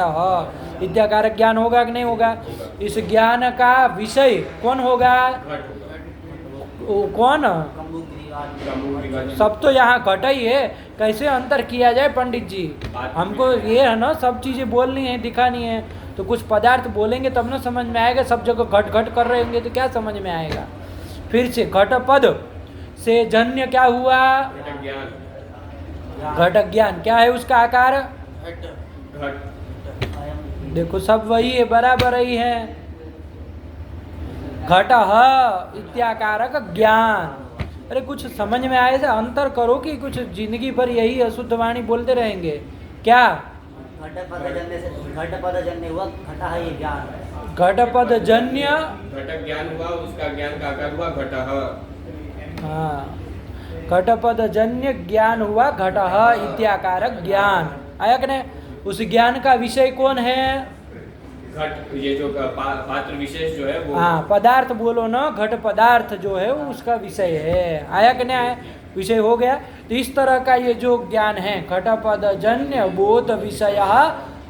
विद्याकारक ज्ञान होगा कि नहीं होगा? इस ज्ञान का विषय कौन होगा? वो कौन? सब तो यहाँ घट ही है। कैसे अंतर किया जाए पंडित जी? हमको ये है ना, सब चीजें बोलनी है, दिखानी है, तो कुछ पदार्थ बोलेंगे तब ना समझ में आएगा। सब जगह घट घट कर रहे होंगे तो क्या समझ में आएगा? फिर से घट पद से जन्य क्या हुआ? घटक ज्ञान। क्या है उसका आकार? देखो सब वही है, बराबर ही है। घट इत्याकारक ज्ञान। अरे कुछ समझ में आए? अंतर करो कि कुछ जिंदगी भर यही अशुद्ध वाणी बोलते रहेंगे क्या? घटपदजन्य हुआ, घट है ये ज्ञान। घटपदजन्य घटक ज्ञान हुआ, उसका ज्ञान का आकार हुआ घट। हाँ, घटपदजन्य ज्ञान हुआ घट इत्याकारक ज्ञान। आया कि नहीं? उस ज्ञान का विषय कौन है? घट, ये जो पात्र विशेष जो है वो। हाँ, पदार्थ बोलो ना, घट पदार्थ जो है वो उसका विषय है। आया कि नहीं आया? विषय हो गया। तो इस तरह का ये जो ज्ञान है, घटपदजन्य बोध विषय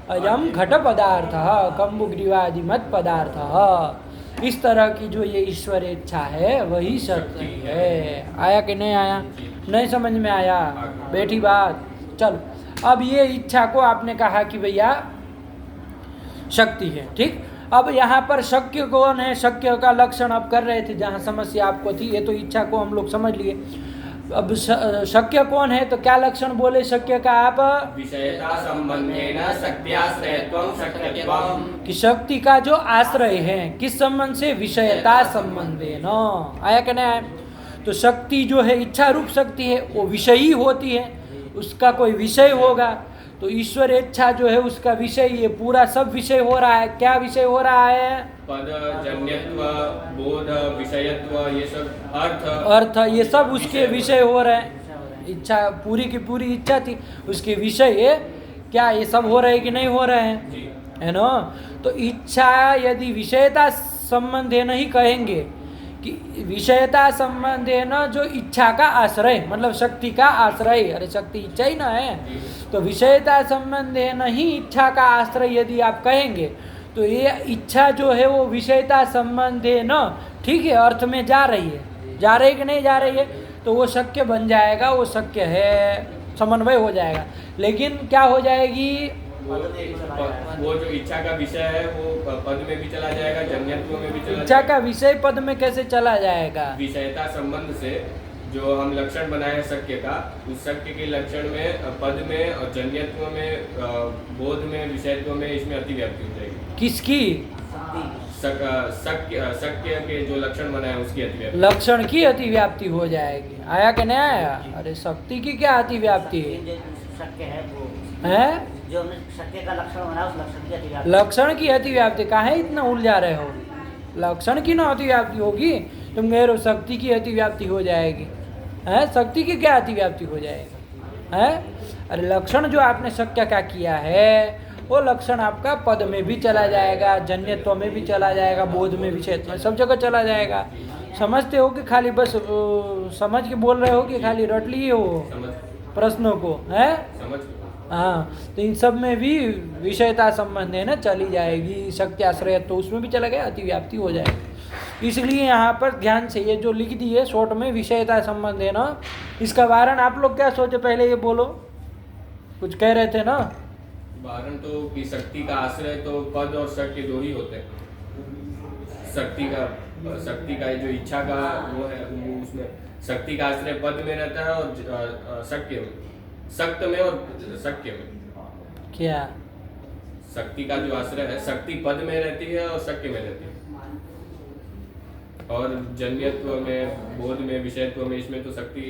अयम घट पदार्थ कम्बुग्रीवादिमत पदार्थ। इस तरह की जो ये ईश्वर इच्छा है वही शक्ति है। आया कि नहीं आया? नहीं समझ में आया? बैठी बात। चलो, अब ये इच्छा को आपने कहा कि भैया शक्ति है, ठीक। अब यहाँ पर शक्य कौन है? शक्य का लक्षण आप कर रहे थे, जहाँ समस्या आपको थी। ये तो इच्छा को हम लोग समझ लिए। अब शक्य कौन है, तो क्या लक्षण बोले शक्य का आप? विषयता संबंधेन शक्त्याश्रयत्वं शक्यत्वं, कि शक्ति का जो आश्रय है किस संबंध से? विषयता संबंधेन। आया कि नहीं आया? तो शक्ति जो है इच्छा रूप शक्ति है, वो विषयी होती है, उसका कोई विषय होगा। तो ईश्वर इच्छा जो है उसका विषय, ये पूरा सब विषय हो रहा है। क्या विषय हो रहा है? पद, जन्यत्व, बोध, विषयत्व, ये सब अर्थ, ये सब उसके विषय हो रहे हैं। इच्छा पूरी की पूरी इच्छा थी, उसके विषय क्या ये सब हो रहे हैं कि नहीं हो रहे हैं? है ना? तो इच्छा यदि विषयता संबंध है नहीं कहेंगे कि विषयता संबंध है ना, जो इच्छा का आश्रय मतलब शक्ति का आश्रय, अरे शक्ति इच्छा ही ना है, तो विषयता संबंध है नहीं इच्छा का आश्रय यदि आप कहेंगे तो ये इच्छा जो है वो विषयता संबंध है ना, ठीक है, अर्थ में जा रही है, जा रही कि नहीं जा रही है, तो वो शक्य बन जाएगा, वो शक्य है, समन्वय हो जाएगा। लेकिन क्या हो जाएगी? वो जो इच्छा का विषय है वो पद में भी चला जाएगा, जन्यत्व में भी चला इच्छा का विषय पद में कैसे चला जाएगा? विषयता संबंध से जो हम लक्षण बनाए हैं शक्य का, उस शक्य के लक्षण में पद में और जन्यत्व में, बोध में, विषयत्व में, इसमें अतिव्याप्ति हो जाएगी। किसकी? शक्य के जो लक्षण बनाए उसकी अतिव्याप्ति, लक्षण की अतिव्याप्ति हो जाएगी। आया कि नहीं आया? अरे शक्ति की क्या अतिव्याप्ति है? शक्य है वो है जो हमने शक्य का लक्षण बनाया, उस लक्षण की अतिव्याप्ति। लक्षण की अतिव्याप्ति काहे इतना उलझा रहे हो? लक्षण की ना अतिव्याप्ति होगी, तुम कह रहे हो शक्ति की अतिव्याप्ति हो जाएगी। है शक्ति की क्या अतिव्याप्ति हो जाएगी? है अरे लक्षण जो आपने शक्य का किया है वो लक्षण आपका पद में भी चला जाएगा, जन्यत्व में भी चला जाएगा, बोध में, विषयत्व में, सब जगह चला जाएगा। समझते हो कि खाली बस समझ के बोल रहे हो कि खाली रट लिए हो प्रश्नों को? है समझ। हाँ, तो इन सब में भी विषयता संबंध है ना चली जाएगी, शक्ति आश्रय तो उसमें भी चला गया, अतिव्याप्ति हो जाएगी। इसलिए यहाँ पर ध्यान से ये जो लिख दिए शॉर्ट में विषयता संबंध है ना, इसका वारण आप लोग क्या सोचे पहले ये बोलो, कुछ कह रहे थे ना? वारण तो कि शक्ति का आश्रय तो पद और शक्ति दो ही होते हैं। शक्ति का जो इच्छा का वो है वो उसमें शक्ति का आश्रय पद में रहता है और शक्य में, शक्त में और शक्य में। क्या? शक्ति का जो आश्रय है शक्ति पद में रहती है और शक्य में रहती है, और जन्यत्व में, बोध में, विषयत्व में, इसमें तो शक्ति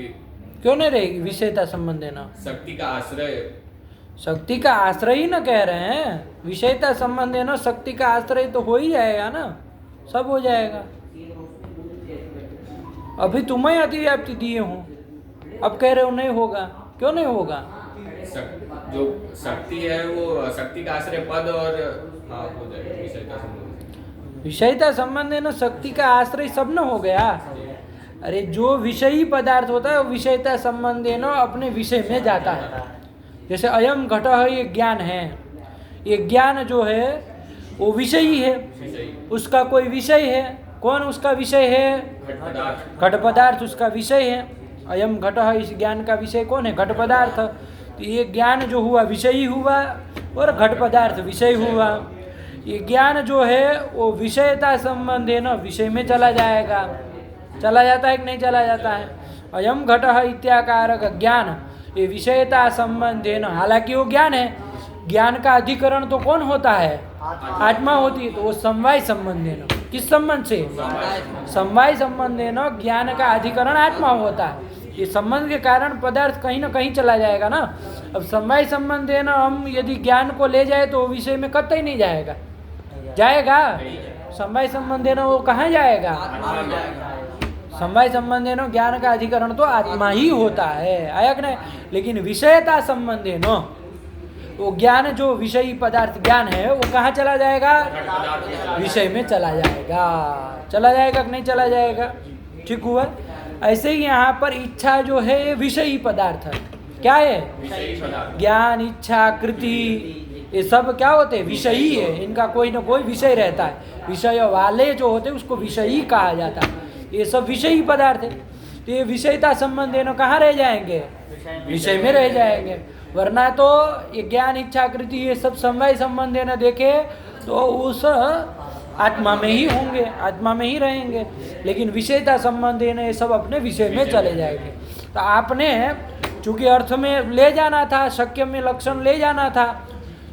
क्यों नहीं रहेगी? विषयता संबंध है ना, शक्ति का आश्रय, शक्ति का आश्रय ही ना कह रहे हैं। विषयता संबंध है ना, शक्ति का आश्रय तो हो ही जाएगा ना, सब हो जाएगा। अभी तुम्हें अतिव्याप्ति दिए हूँ, अब कह रहे हो नहीं होगा, क्यों नहीं होगा? जो शक्ति है वो शक्ति का आश्रय पद और हो जाएगा विषयता संबंध। विषयता संबंध है ना, शक्ति का आश्रय सब न हो गया। अरे जो विषयी पदार्थ होता है वो विषयता संबंध है ना अपने विषय में जाता है। जैसे अयम घट है, ये ज्ञान है, ये ज्ञान जो है वो विषयी है, उसका कोई विषय है। कौन उसका विषय है? घट पदार्थ उसका विषय है। अयम घट है, इस ज्ञान का विषय कौन है? घट पदार्थ। तो ये ज्ञान जो हुआ विषयी हुआ और घट पदार्थ विषय हुआ। ये ज्ञान जो है वो विषयता संबंध है ना, विषय में चला जाएगा। चला जाता है कि नहीं चला जाता है? अयम घट इत्याकारक ज्ञान ये विषयता संबंध है ना, हालांकि वो ज्ञान है, ज्ञान का अधिकरण तो कौन होता है? आत्मा होती है। तो वो समवाय संबंध है ना, किस संबंध से? समवाय संबंध है ना, ज्ञान का अधिकरण आत्मा होता है। ये संबंध के कारण पदार्थ कहीं ना कहीं चला जाएगा ना। अब समवाय संबंध है ना, हम यदि ज्ञान को ले जाए तो विषय में कतई नहीं जाएगा, जाएगा? समवाय संबंध है ना, वो कहाँ जाएगा? समवाय संबंध है ना, ज्ञान का अधिकरण तो आत्मा ही होता है, आया कि नहीं? लेकिन विषयता संबंध है ना, वो ज्ञान जो विषयी पदार्थ ज्ञान है वो कहाँ चला जाएगा? विषय में चला जाएगा। चला जाएगा कि नहीं चला जाएगा? ठीक हुआ। ऐसे ही यहाँ पर इच्छा जो है ये विषयी पदार्थ है। क्या है? ज्ञान, इच्छा, कृति, ये सब क्या होते हैं? विषयी है। इनका कोई ना कोई विषय रहता है। विषय वाले जो होते हैं उसको विषयी कहा जाता है। ये सब विषयी पदार्थ है। तो ये विषयता संबंध है ना, कहाँ रह जाएंगे? विषय में रह जाएंगे। वरना तो ये ज्ञान, इच्छा, कृति ये सब समवाय संबंध है ना, देखे तो उस आत्मा में ही होंगे, आत्मा में ही रहेंगे। लेकिन विषयता संबंध है ना, ये सब अपने विषय में चले जाएंगे। तो आपने चूंकि अर्थ में ले जाना था, शक्य में लक्षण ले जाना था,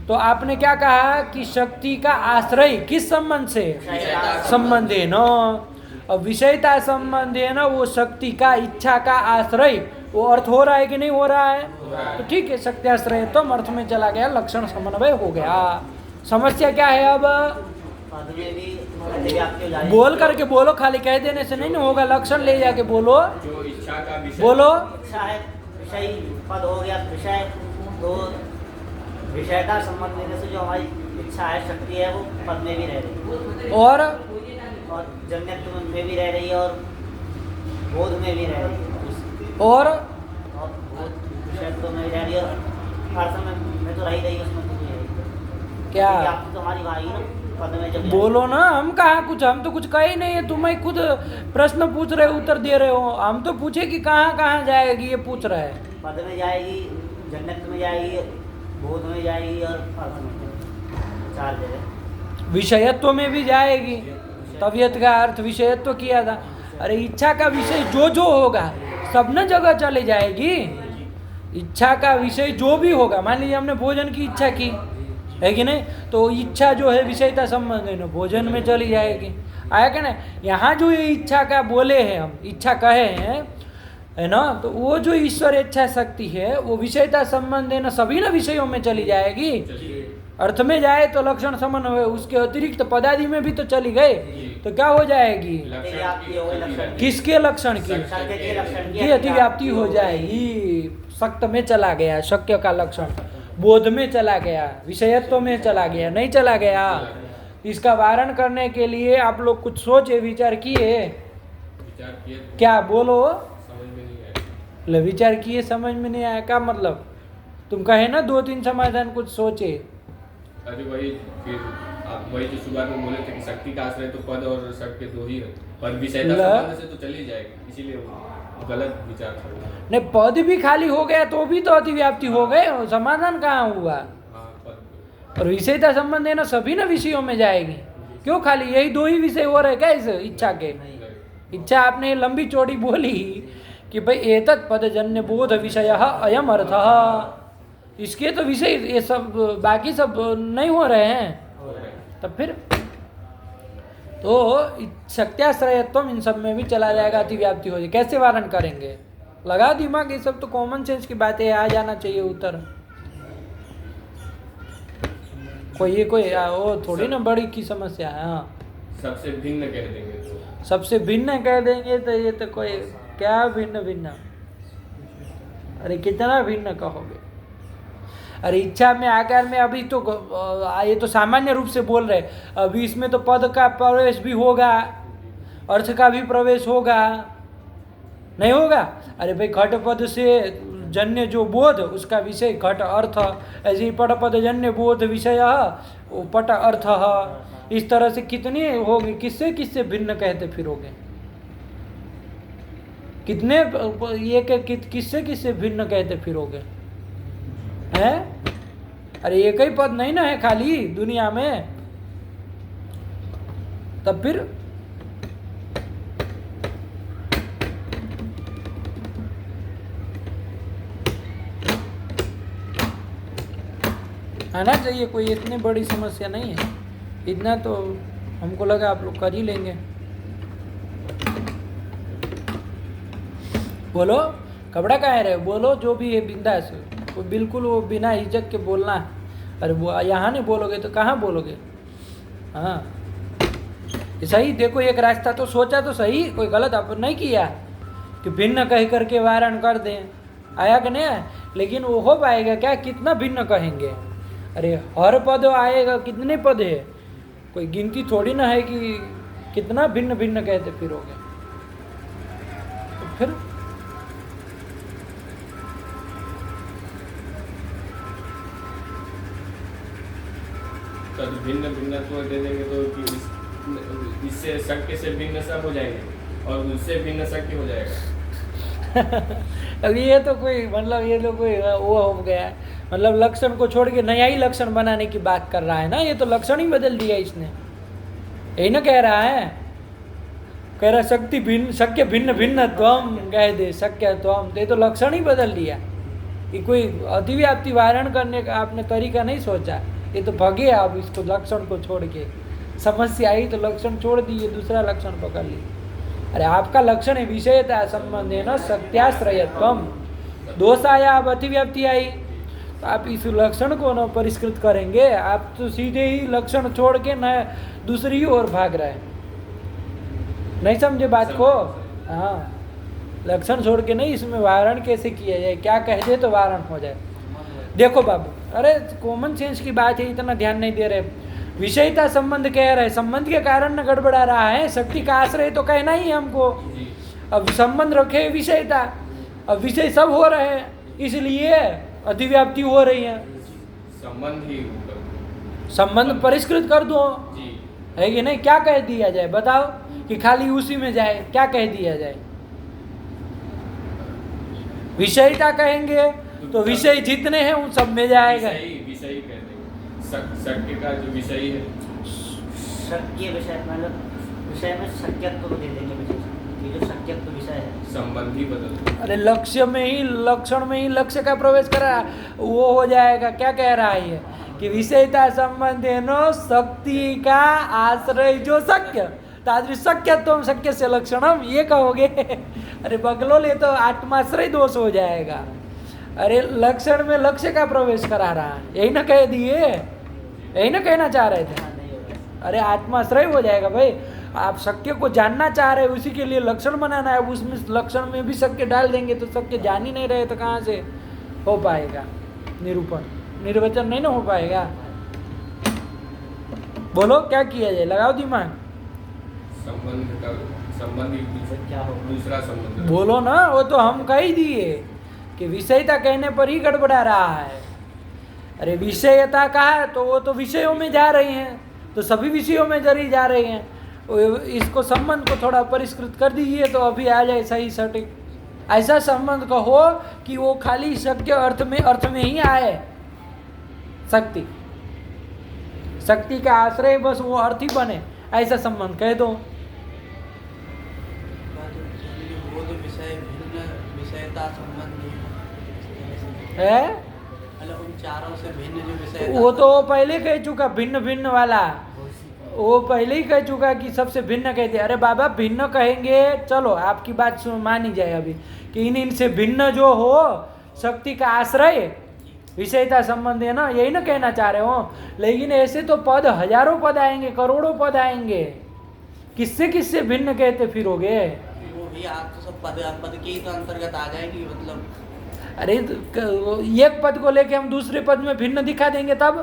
तो आपने क्या कहा कि शक्ति का आश्रय किस संबंध से? संबंध है न। अब विषयता संबंध है ना, वो शक्ति का इच्छा का आश्रय, वो अर्थ हो रहा है कि नहीं हो रहा है? तो ठीक है, शक्ति आश्रय तो अर्थ में चला गया, लक्षण समन्वय हो गया। समस्या क्या है अब? बोल करके बोलो, खाली कह देने से नहीं होगा, लक्षण ले जाके बोलो। जो इच्छा का विषय, बोलो। इच्छा है विषय पद हो गया, विषय तो विषयता संबंध लेने से जो हमारी इच्छा है, शक्ति है, वो पद में भी रह रही है और जन्यत्व में भी रह रही है और बोध में भी रह रही है और विषयत्व में भी रह रही है और अर्थ में तो रही रही है, उसमें तो है क्या? आप तो हमारी भाई ना पद में जब बोलो ना। हम कहाँ कुछ, हम तो कुछ कहे नहीं है, तुम ही खुद प्रश्न पूछ रहे हो, उत्तर दे रहे हो। हम तो पूछे कि कहाँ कहाँ जाएगी, ये पूछ रहे हैं। पद में जाएगी, जन्नत में जाएगी, बोध में जाएगी और अर्थ में, 4 जगह। विषयत्व में भी जाएगी, तबियत का अर्थ विषयत्व किया था। अरे इच्छा का विषय जो जो होगा सब न जगह चले जाएगी। इच्छा का विषय जो भी होगा, मान लीजिए हमने भोजन की इच्छा की है कि नहीं, तो इच्छा जो है विषयता संबंध है ना, भोजन में चली जाएगी। आया क्या ना? यहाँ जो ये इच्छा का बोले हैं, हम इच्छा कहे हैं है ना, तो वो जो ईश्वर इच्छा शक्ति है वो विषयता संबंध है ना, सभी ना विषयों में चली जाएगी। अर्थ में जाए तो लक्षण समन्वय, उसके अतिरिक्त पदादि में भी तो चली गए, तो क्या हो जाएगी? किसके लक्षण की अतिव्याप्ति हो जाएगी। सक्त में चला गया, शक्य का लक्षण बोध में चला गया, विषयत्व में चला गया, नहीं चला गया। इसका वारण करने के लिए आप लोग कुछ सोचे, विचार किए? क्या बोलो? समझ में नहीं आया। ले विचार किए, समझ में नहीं आया, क्या मतलब? तुम कहे ना 2-3 समाधान कुछ सोचे। अरे वही, फिर आप वही जो शुरुआत में बोले थे कि शक्ति का आश्रय तो पद और शक्ति के 2 ही है, पर विषयता संबंध से तो चली जाएगी, इसीलिए गलत विचार कर रहा हूं। नहीं, पद भी खाली हो गया तो भी तो अतिव्याप्ति हो गए, समाधान कहाँ हुआ? हाँ, पद और विषयता संबंध है ना, सभी ना विषयों में जाएगी। क्यों खाली यही 2 ही विषय हो रहे क्या इस इच्छा के? इच्छा आपने लंबी चौड़ी बोली कि भाई एतत् पदजन्य बोध विषय अयम अर्थ, इसके तो विषय ये सब बाकी सब नहीं हो रहे हैं। तब फिर तो शक्त्याश्रयत्व इन सब में भी चला जाएगा, अतिव्याप्ति हो जाएगी। कैसे वारण करेंगे? लगा दिमाग, ये सब तो कॉमन सेंस की बातें, आ जाना चाहिए उत्तर। कोई वो थोड़ी ना बड़ी की समस्या है। हाँ, सबसे भिन्न कह देंगे तो सबसे भिन्न कह देंगे तो ये तो कोई क्या भिन्न भिन्न, अरे कितना भिन्न कहोगे? अरे इच्छा में आकार में अभी तो ये तो सामान्य रूप से बोल रहे, अभी इसमें तो पद का प्रवेश भी होगा, अर्थ का भी प्रवेश होगा, नहीं होगा? अरे भाई घट पद से जन्य जो बोध, उसका विषय घट अर्थ, ऐसे ही पट पद जन्य बोध विषय वो पट अर्थ। इस तरह से कितने होंगे, किससे किससे भिन्न कहते फिरोगे? कितने ये किससे किससे भिन्न कहते फिरोगे हैं? अरे एक ही पद नहीं ना है खाली दुनिया में। तब फिर आना चाहिए, कोई इतनी बड़ी समस्या नहीं है। इतना तो हमको लगा आप लोग कर ही लेंगे। बोलो, कपड़ा कहाँ रहे? बोलो जो भी है बिंदास, बिल्कुल वो बिना हिचक के बोलना है। अरे वो यहाँ नहीं बोलोगे तो कहाँ बोलोगे? हाँ सही, देखो एक रास्ता तो सोचा तो सही, कोई गलत आप नहीं किया कि भिन्न कह करके वारण कर दें, आया कि नहीं? लेकिन वो हो पाएगा क्या? कितना भिन्न कहेंगे? अरे हर पद आएगा, कितने पद है? कोई गिनती थोड़ी ना है कि कितना भिन्न भिन्न कहते फिरोगे। तो फिर तो भिन्न भिन्न तो दे देंगे तो कि इससे शक्ति से भिन्न सब हो जाएंगे और उससे भिन्न शक्ति हो जाएगा। अब ये तो कोई मतलब ये तो कोई वो हो गया, मतलब लक्षण को छोड़ के नया ही लक्षण बनाने की बात कर रहा है ना। ये तो लक्षण ही बदल दिया इसने, यही ना कह रहा है। कह रहा शक्ति भिन्न शक्य भिन्न भिन्न त्वम कह दे शक्य त्वम, तो ये तो लक्षण ही बदल दिया। ये कोई अतिव्याप्ति वारण करने का आपने तरीका नहीं सोचा, ये तो भगे आप इसको लक्षण को छोड़ के। समस्या आई तो लक्षण छोड़ दिए, दूसरा लक्षण पकड़ लिए। अरे आपका लक्षण है विषयता संबंध है ना सत्याश्रयत्वम, दोष आया अब अतिव्याप्ति आई, तो आप इस लक्षण को न परिष्कृत करेंगे, आप तो सीधे ही लक्षण छोड़ के न दूसरी ओर भाग रहे हैं। नहीं समझे बात को? हाँ, लक्षण छोड़ के नहीं, इसमें वारण कैसे किया जाए, क्या कह दे तो वारण हो जाए। देखो बाबू, अरे कॉमन सेंस की बात है, इतना ध्यान नहीं दे रहे। विषयता संबंध कह रहे, संबंध के कारण न गड़बड़ा रहा है, शक्ति का आश्रय तो कहना ही हमको। अब संबंध रखे विषयता, अब विषय सब हो रहे हैं, इसलिए अतिव्याप्ति हो रही है। संबंध परिष्कृत कर दो, है कि नहीं? क्या कह दिया जाए बताओ, कि खाली उसी में जाए, क्या कह दिया जाए? विषयता कहेंगे तो विषय जितने हैं उन सब में जाएगा। विषय कह देंगे, शक्य का जो विषय है, शक्य विषय मतलब विषय में शक्यत्व को दे देंगे, विषय ये जो शक्यत्व विषय है संबंधी बदल। अरे लक्ष्य में ही, लक्षण में ही लक्ष्य का प्रवेश करा, वो हो जाएगा। क्या कह रहा है ये कि विषयता संबंध है नो शक्ति का आश्रय जो शक्य तादृश शक्यत्व शक्य से लक्षणम, ये कहोगे? अरे बगलो ले तो आत्माश्रय दोष हो जाएगा। अरे लक्षण में लक्ष्य का प्रवेश करा रहा है, यही ना कह दिए, यही ना कहना चाह रहे थे। अरे आत्माश्रय हो जाएगा भाई, आप शक्य को जानना चाह रहे हैं, उसी के लिए लक्षण बनाना है, उसमें लक्षण में भी शक्य डाल देंगे तो शक्य जान ही नहीं रहे तो कहाँ से हो पाएगा निरूपण, निर्वचन नहीं ना हो पाएगा। बोलो क्या किया जाए, लगाओ दिमाग। संबंध का संबंधी क्या हो, दूसरा संबंध बोलो ना, वो तो हम कह ही दिए कि विषयता कहने पर ही गड़बड़ा रहा है। अरे विषयता कहा तो वो तो विषयों में जा रही हैं, तो सभी विषयों में जरी जा रही हैं। इसको संबंध को थोड़ा परिष्कृत कर दीजिए तो अभी आ जाए सही सटीक। ऐसा संबंध कहो कि वो खाली शक्य अर्थ में ही आए। शक्ति, शक्ति का आश्रय बस वो अर्थ ही बने, ऐसा संबंध कह दो। है उन चारों से भिन्न जो विषय, वो तो पहले कह चुका भिन्न भिन्न वाला, वो पहले ही कह चुका कि सबसे भिन्न कहते। अरे बाबा भिन्न कहेंगे, चलो आपकी बात मानी जाए अभी कि इनसे भिन्न जो हो शक्ति का आश्रय विषयता संबंध है ना, यही ना कहना चाह रहे हो। लेकिन ऐसे तो पद हजारों पद आएंगे, करोड़ों पद आएंगे, किससे किससे भिन्न कहते फिरोगे? वो भी आप तो सब पद के ही तो अंतर्गत आ जाएंगे। मतलब अरे एक पद को लेके हम दूसरे पद में भिन्न दिखा देंगे, तब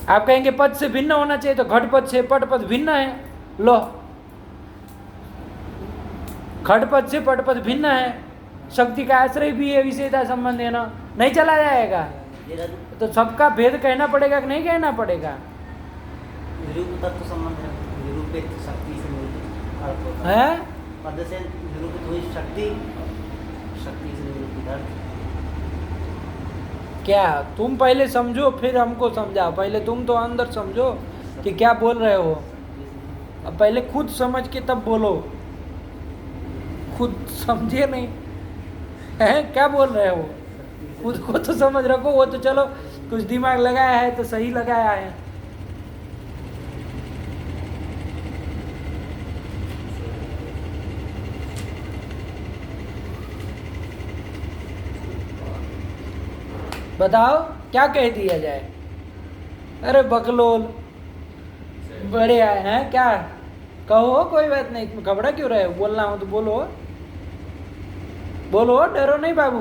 आप कहेंगे पद से भिन्न होना चाहिए, तो घट पद से पट पद भिन्न है। लो, घट पद से पट पद भिन्न है, शक्ति का आश्रय भी है, विषयता संबंध है ना, नहीं चला जाएगा। तो सबका भेद कहना पड़ेगा कि नहीं कहना पड़ेगा? निरूपित तत्व संबंध है, निरूपित शक्ति से निरूपित अर्थ होता है, पद से निरूपित हुई शक्ति, शक्ति से निरूपित अर्थ। क्या तुम पहले समझो फिर हमको समझाओ। पहले तुम तो अंदर समझो कि क्या बोल रहे हो, अब पहले खुद समझ के तब बोलो। खुद समझे नहीं है क्या बोल रहे हो, खुद को तो समझ रखो। वो तो चलो कुछ दिमाग लगाया है तो सही लगाया है। बताओ क्या कह दिया जाए? अरे बकलोल बड़े आए हैं क्या? कहो, कोई बात नहीं, घबरा क्यों रहे हो? बोलना हो तो बोलो, बोलो, डरो नहीं बाबू,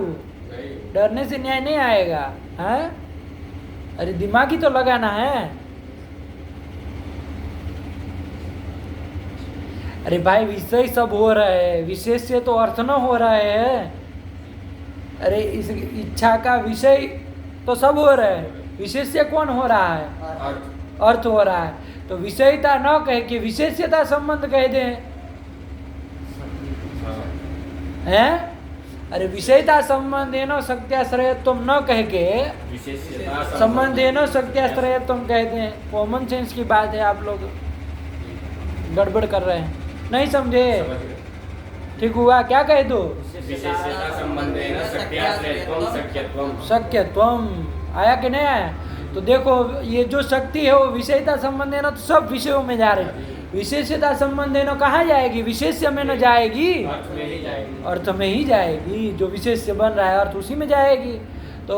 डरने से न्याय नहीं आएगा। हैं? अरे दिमाग ही तो लगाना है। अरे भाई विषय सब हो रहे हैं, विशेष से तो अर्थ न हो रहे हैं। अरे इस इच्छा का विषय तो सब हो रहे हैं, विशेष से कौन हो रहा है? अर्थ हो रहा है। तो विषयता न कह के विशेषता संबंध कह दें, हैं? अरे विषयता संबंध है न सत्याश्रय तुम न कह के संबंध है न सत्याश्रय तुम कह दें। कॉमन सेंस की बात है, आप लोग गड़बड़ कर रहे हैं, नहीं समझे? समझ गए। ठीक हुआ? क्या कहे दो? विशेषता संबंधेन शक्त्याश्रयत्वं शक्यत्वं। शक्यत्वम आया कि नहीं आया? तो देखो ये जो शक्ति है वो विषयता संबंध है ना, तो सब विषयों में जा रही है। विशेषता संबंध है ना, कहाँ जाएगी? विशेष्य में न जाएगी, अर्थ में ही जाएगी। अर्थ में ही जाएगी। जो विशेष्य बन रहा है अर्थ उसी में जाएगी, तो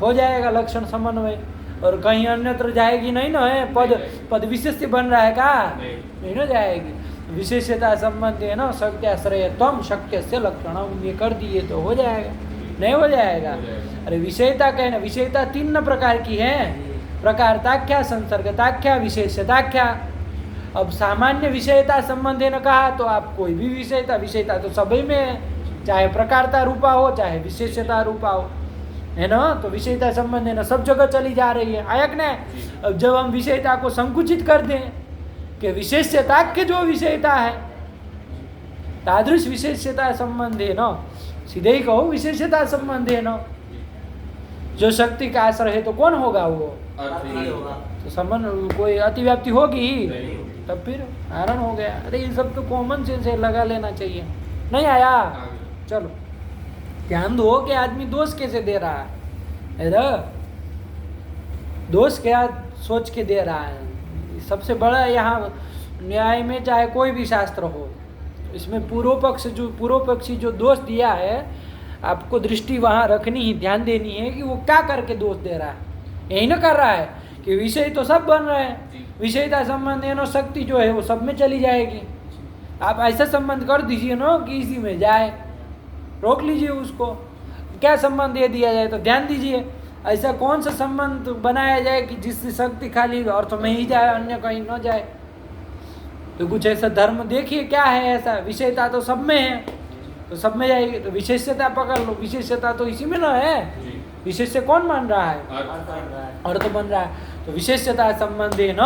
हो जाएगा लक्षण समन्वय। और कहीं अन्यत्र जाएगी नहीं ना, है पद विशेष्य बन रहा है का नहीं ना जाएगी। विशेषता संबंध है ना, शक्त्याश्रयत्वम शक्यस्य लक्षणम, ये कर दिए तो हो जाएगा, नहीं हो जाएगा? अरे विषयता कहना, विषयता 3 प्रकार की है, प्रकारताख्या, संसर्गताख्या, विशेषताख्या। अब सामान्य विषयता संबंध है न कहा तो आप कोई भी विषयता तो सभी में है, चाहे प्रकारता रूपा हो चाहे विशेषता रूपा हो, है ना? तो विषयता संबंध है ना सब जगह चली जा रही है, आयक ने। अब जब हम विषयता को संकुचित कर दें कि विशेषता के जो विषयता है तादृश विशेषता संबंध है ना, सीधे ही कहो विशेषता संबंध है ना, जो शक्ति का आश्रय है तो कौन होगा वो? अर्थ ही होगा। तो संबंध कोई अतिव्याप्ति होगी ही, तब फिर आरण हो गया। अरे ये सब तो कॉमन सेंस है, लगा लेना चाहिए। नहीं आया? चलो ध्यान दो कि आदमी दोष कैसे दे रहा है ना, दोष क्या सोच के दे रहा है। सबसे बड़ा यहाँ न्याय में चाहे कोई भी शास्त्र हो, इसमें पूर्व पक्षी जो दोष दिया है, आपको दृष्टि वहाँ रखनी ही, ध्यान देनी है कि वो क्या करके दोष दे रहा है। यही ना कर रहा है कि विषय तो सब बन रहे हैं, विषयता संबंध है ना, शक्ति जो है वो सब में चली जाएगी। आप ऐसा संबंध कर दीजिए ना कि इसी में जाए, रोक लीजिए उसको। क्या संबंध दे दिया जाए तो ध्यान दीजिए, ऐसा कौन सा संबंध बनाया जाए कि जिससे शक्ति खाली अर्थ में ही जाए, अन्य कहीं न जाए। तो कुछ ऐसा धर्म देखिए क्या है ऐसा, विषयता तो सब में है तो सब में जाएगी। तो विशेषता पकड़ लो, विशेषता तो इसी में ना है, विशेष्य कौन मान रहा है? अर्थ बन रहा है। तो विशेषता संबंधे न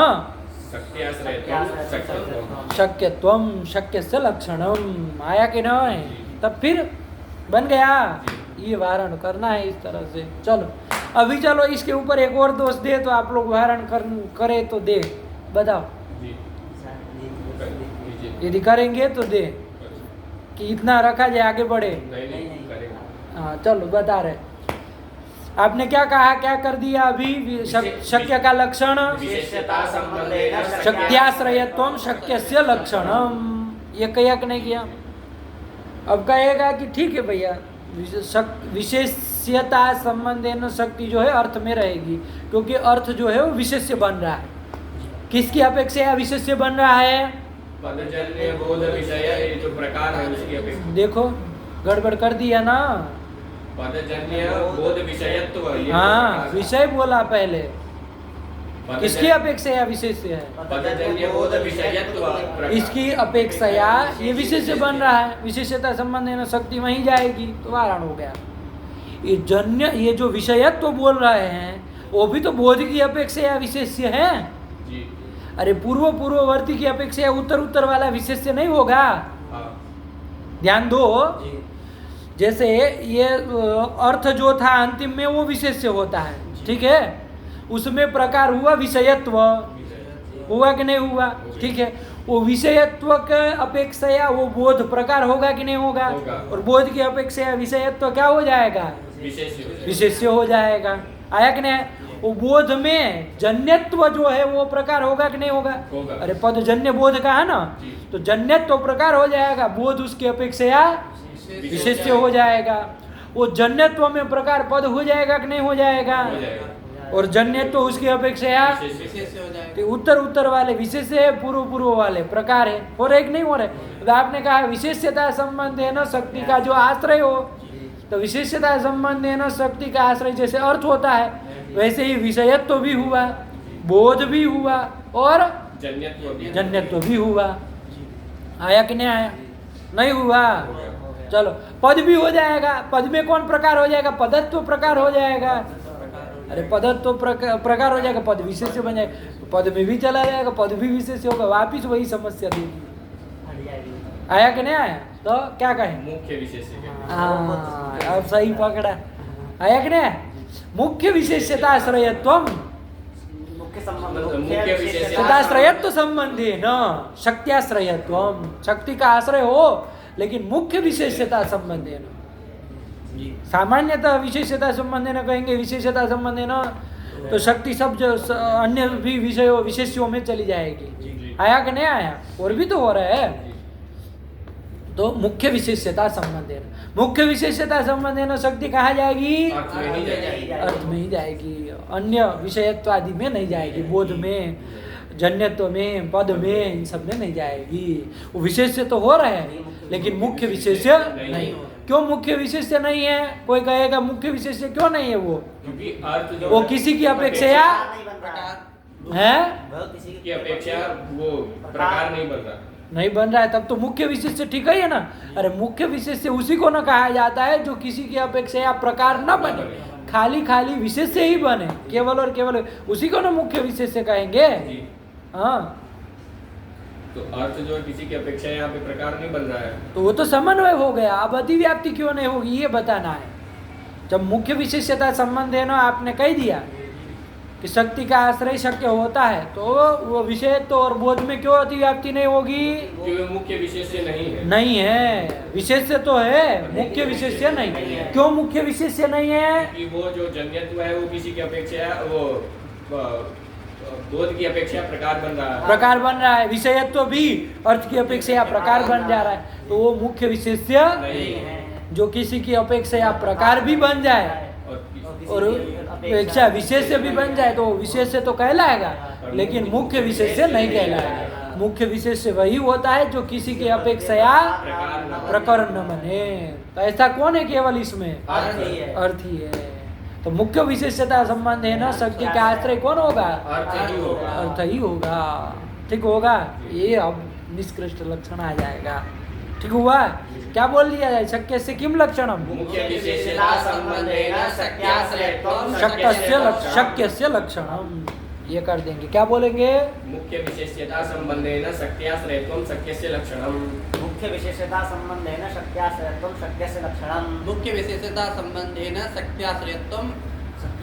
शक्यत्वम शक्यस्य लक्षणम, आया कि नहीं? तब फिर बन गया। ये वारण करना है इस तरह से। चलो अभी चलो इसके ऊपर एक और दोष दे तो आप लोग वारण करे तो दे, बताओ। यदि करेंगे तो दे कि इतना रखा जाए, आगे बढ़े। हाँ चलो बता रहे, आपने क्या कहा, क्या कर दिया अभी? शक्य का लक्षण शक्त्याश्रयत्वम शक्यस्य लक्षणम, ये कहा कि नहीं किया? अब कहेगा कि ठीक है भैया, विशेष्यता संबंध शक्ति जो है अर्थ में रहेगी, क्योंकि अर्थ जो है वो विशेष्य बन रहा है। किसकी अपेक्षा विशेष्य बन रहा है? पदजन्य बोध विषय जो प्रकार है उसकी अपेक्षा। देखो गड़बड़ कर दिया ना, पदजन्य बोध विषयत्व। हाँ विषय बोला पहले, किसकी अपेक्षा विशेष्य है? पदजन्य बोध विषयत्व, इसकी अपेक्षा ये विशेष्य बन रहा है, विशेषता संबंध है ना, शक्ति वहीं जाएगी तो वारण हो गया। ये जन्य, ये जो विषयत्व बोल रहे हैं वो भी तो बोध की अपेक्षा विशेष्य है। अरे पूर्ववर्ती की अपेक्षा उत्तर वाला विशेष्य नहीं होगा। ध्यान दो, जैसे ये अर्थ जो था अंतिम में वो विशेष्य होता है, ठीक है? उसमें प्रकार हुआ विषयत्व, हुआ कि नहीं हुआ? ठीक है, वो विषयत्व के अपेक्षा वो बोध प्रकार होगा कि नहीं होगा? और बोध की अपेक्षा विषयत्व क्या हो जाएगा? विशेष्य हो जाएगा। आया कि नहीं? वो बोध में जन्यत्व जो है वो प्रकार होगा कि नहीं होगा? अरे पद जन्य बोध का है ना, तो जन्यत्व प्रकार हो जाएगा, बोध उसकी अपेक्षा विशेष्य हो जाएगा। वो जन्यत्व में प्रकार पद हो जाएगा कि नहीं हो जाएगा? और जन्यत्व उसकी अपेक्षा तो उत्तर वाले विशेष्य है, पूर्व वाले प्रकार है। हो रहे कि नहीं हो रहे? तो आपने कहा विशेष्यता संबंध है ना शक्ति का जो आश्रय हो, तो विशेषता संबंध है ना शक्ति का आश्रय जैसे अर्थ होता है, वैसे ही विषयत्व भी हुआ, बोध भी हुआ और जन्यत्व भी हुआ। आया कि नहीं आया? नहीं हुआ। चलो पद भी हो जाएगा, पद में कौन प्रकार हो जाएगा? पदत्व प्रकार हो जाएगा। अरे पदत्व प्रकार हो जाएगा, पद विशेष्य बन जाएगा, पद में भी चला जाएगा, पद भी विशेष्य होगा, वापिस वही समस्या देगी। आया कि नहीं आया? तो क्या कहें? मुख्य विशेष्य। हाँ अब सही पकड़ा। आया कि नहीं? मुख्य विशेषता आश्रयत्वम, मुख्य शक्त्याश्रयत्व संबंधी न शक्त्याश्रयत्व, शक्ति का आश्रय हो लेकिन मुख्य विशेषता संबंधी न। सामान्यतः विशेषता संबंधी न कहेंगे, विशेषता संबंधी न तो शक्ति सब जो अन्य भी विषयों विशेष्यों में चली जाएगी। आया कि नहीं आया? और भी तो हो रहा है। तो मुख्य विशेषता संबंधी न, मुख्य विशेषता संबंधी न शक्ति कहाँ जाएगी? अर्थ में ही जाएगी, अन्य विषयत्व आदि में नहीं जाएगी, बोध में, जन्यत्व में, पद में, इन सब में नहीं जाएगी। वो विशेष्य तो हो रहे हैं लेकिन मुख्य विशेष्य नहीं। क्यों मुख्य विशेष्य नहीं है? कोई कहेगा मुख्य विशेष्य क्यों नहीं है? वो क्योंकि अर्थ जो वो किसी की अपेक्षा है, की अपेक्षा वो प्रकार नहीं बन रहा, नहीं बन रहा है, तब तो मुख्य विशेष्य ठीक है ना। अरे मुख्य विशेष्य उसी को ना कहा जाता है जो किसी की अपेक्षा या प्रकार न बने, खाली खाली विशेष्य ही बने, केवल और केवल उसी को ना मुख्य विशेष्य कहेंगे। हाँ, तो अर्थ जो है किसी की अपेक्षा यहाँ पे प्रकार नहीं बन रहा है, तो वो तो समन्वय हो गया। अब अतिव्याप्ति क्यों नहीं होगी ये बताना है। जब मुख्य विशेषता संबंध है ना, आपने कह दिया कि शक्ति का आश्रय शक्य होता है, तो वो विषय तो और बोध में क्यों अतिव्याप्ति नहीं होगी? क्योंकि मुख्य विशेष्य नहीं है। नहीं है, विशेष्य तो है, मुख्य विशेष्य नहीं है। क्यों मुख्य विशेष्य नहीं है? कि वो जो जन्यत्व है वो किसी की अपेक्षा, वो बोध की अपेक्षा प्रकार बन रहा है, प्रकार बन रहा है। विषयत्व भी अर्थ की अपेक्षा या प्रकार बन जा रहा है, तो वो मुख्य विशेष्य नहीं है। जो किसी की अपेक्षा या प्रकार भी बन जाए और अपेक्षा विशेष्य भी बन जाए तो विशेष्य तो कहलाएगा, लेकिन मुख्य विशेष्य नहीं कहलाएगा। मुख्य विशेष्य वही होता है जो किसी की अपेक्षा या प्रकार न बने। तो ऐसा कौन है केवल इसमें? अर्थ ही है। तो मुख्य विशेषता संबंध है ना, शक्ति का आश्रय कौन होगा? अर्थ ही होगा। ठीक होगा, ये अब निष्कृष्ट लक्षण आ जाएगा। ठीक हुआ? क्या बोल दिया जाए? शक्य से किम लक्षणम? मुख्य विशेषता संबंधेन शक्त्याश्रयत्वं शक्य से लक्षणम, ये कर देंगे। क्या बोलेंगे? मुख्य विशेषता संबंधेन शक्त्याश्रयत्वं शक्यस्य लक्षणम। मुख्य विशेषता संबंधेन शक्त्याश्रयत्वं शक्यस्य लक्षणम। मुख्य विशेषता संबंधेन शक्त्याश्रयत्वं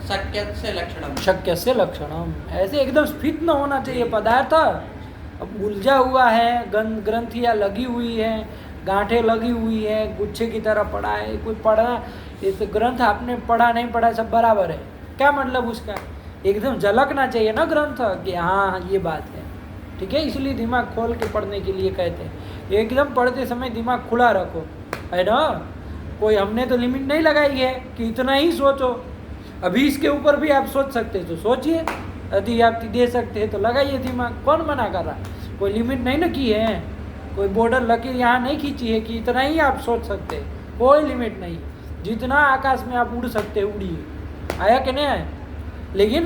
शक्यस्य लक्षणम। शक्य से लक्षणम, ऐसे एकदम स्फीत न होना चाहिए पदार्थ। अब उलझा हुआ है, ग्रंथियाँ लगी हुई है, गांठें लगी हुई है, गुच्छे की तरह पड़ा है। कोई पढ़ना, ये तो ग्रंथ आपने पढ़ा नहीं पढ़ा सब बराबर है, क्या मतलब उसका? एकदम झलकना चाहिए ना ग्रंथ कि हाँ ये बात है। ठीक है, इसलिए दिमाग खोल के पढ़ने के लिए कहते हैं। एकदम पढ़ते समय दिमाग खुला रखो, है ना। कोई हमने तो लिमिट नहीं लगाई है कि इतना ही सोचो। अभी इसके ऊपर भी आप सोच सकते हो तो सोचिए, यदि आप दे सकते हैं तो लगाइए दिमाग। कौन मना कर रहा? कोई लिमिट नहीं ना की है, कोई बॉर्डर लकीर यहाँ नहीं खींची है कि इतना ही आप सोच सकते हैं। कोई लिमिट नहीं, जितना आकाश में आप उड़ सकते उड़िए। आया कि नहीं आया? लेकिन